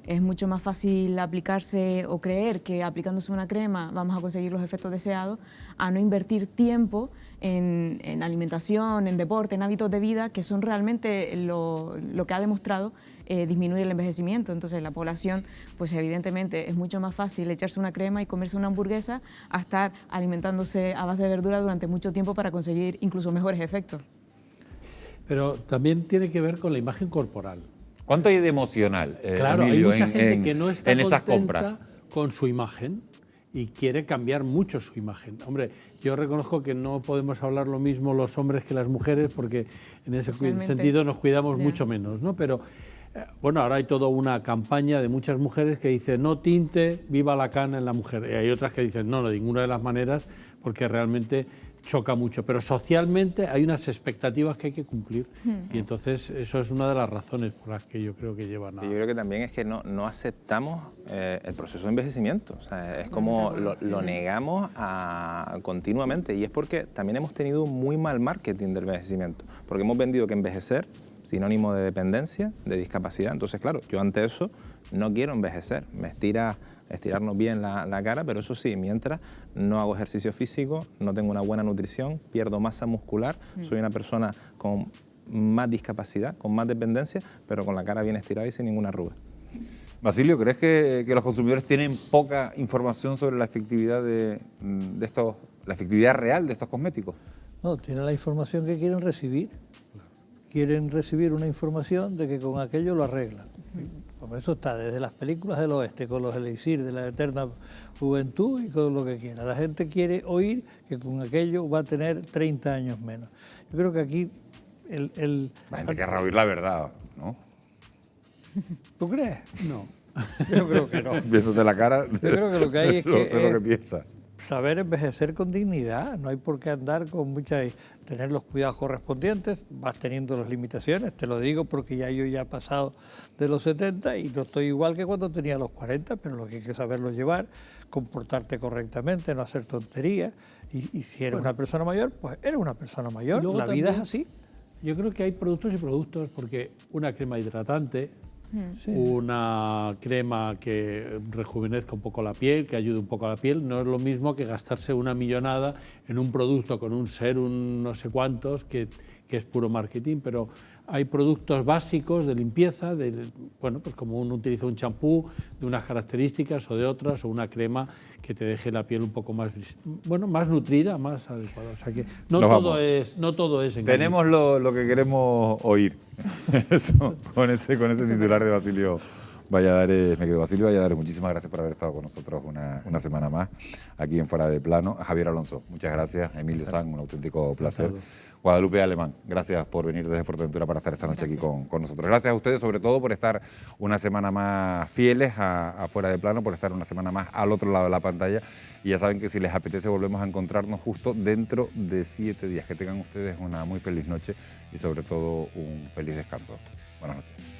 Es mucho más fácil aplicarse o creer que aplicándose una crema vamos a conseguir los efectos deseados a no invertir tiempo en alimentación, en deporte, en hábitos de vida que son realmente lo que ha demostrado disminuir el envejecimiento. Entonces la población, pues evidentemente es mucho más fácil echarse una crema y comerse una hamburguesa a estar alimentándose a base de verdura durante mucho tiempo para conseguir incluso mejores efectos. Pero también tiene que ver con la imagen corporal. ¿Cuánto hay de emocional, claro, Emilio, hay mucha gente que no está en esas contenta compras con su imagen y quiere cambiar mucho su imagen. Hombre, yo reconozco que no podemos hablar lo mismo los hombres que las mujeres porque en ese sentido nos cuidamos mucho menos, ¿no? Pero bueno, ahora hay toda una campaña de muchas mujeres que dicen no tinte, viva la cana en la mujer. Y hay otras que dicen no, de ninguna de las maneras, porque realmente choca mucho, pero socialmente hay unas expectativas que hay que cumplir y entonces eso es una de las razones por las que yo creo que llevan a... Yo creo que también es que no aceptamos el proceso de envejecimiento, o sea, es como lo negamos continuamente y es porque también hemos tenido un muy mal marketing del envejecimiento, porque hemos vendido que envejecer sinónimo de dependencia, de discapacidad, entonces claro, yo ante eso no quiero envejecer, me estirarnos bien la cara, pero eso sí, mientras no hago ejercicio físico, no tengo una buena nutrición, pierdo masa muscular, soy una persona con más discapacidad, con más dependencia, pero con la cara bien estirada y sin ninguna arruga. Basilio, ¿crees que los consumidores tienen poca información sobre la efectividad la efectividad real de estos cosméticos? No, tienen la información que quieren recibir. Quieren recibir una información de que con aquello lo arreglan. Como eso está desde las películas del oeste, con los elixir de la eterna juventud y con lo que quiera. La gente quiere oír que con aquello va a tener 30 años menos. Yo creo que aquí La gente querrá oír la verdad, ¿no? ¿Tú crees? No. Yo creo que no. Viéndote la cara, yo creo que lo que hay es que... sé lo que piensa. Saber envejecer con dignidad, no hay por qué andar con tener los cuidados correspondientes, vas teniendo las limitaciones, te lo digo porque yo ya he pasado de los 70 y no estoy igual que cuando tenía los 40, pero lo que hay que saberlo llevar, comportarte correctamente, no hacer tonterías, y si eres una persona mayor, pues eres una persona mayor, la vida es así. Yo creo que hay productos y productos, porque una crema hidratante, una crema que rejuvenezca un poco la piel, que ayude un poco a la piel, no es lo mismo que gastarse una millonada en un producto con un serum no sé cuántos, que es puro marketing, pero hay productos básicos de limpieza, bueno, pues como uno utiliza un champú de unas características o de otras, o una crema que te deje la piel un poco más, bueno, más nutrida, más adecuada. O sea que no todo es engañoso. Tenemos lo que queremos oír. Eso, con ese titular de Basilio Valladares, me quedo. Basilio Valladares, muchísimas gracias por haber estado con nosotros una semana más aquí en Fuera de Plano. A Javier Alonso, muchas gracias. Emilio Sanz, un auténtico placer. Guadalupe Alemán, gracias por venir desde Fuerteventura para estar esta noche aquí con nosotros. Gracias a ustedes sobre todo por estar una semana más fieles a Fuera de Plano, por estar una semana más al otro lado de la pantalla. Y ya saben que si les apetece volvemos a encontrarnos justo dentro de 7 días. Que tengan ustedes una muy feliz noche y sobre todo un feliz descanso. Buenas noches.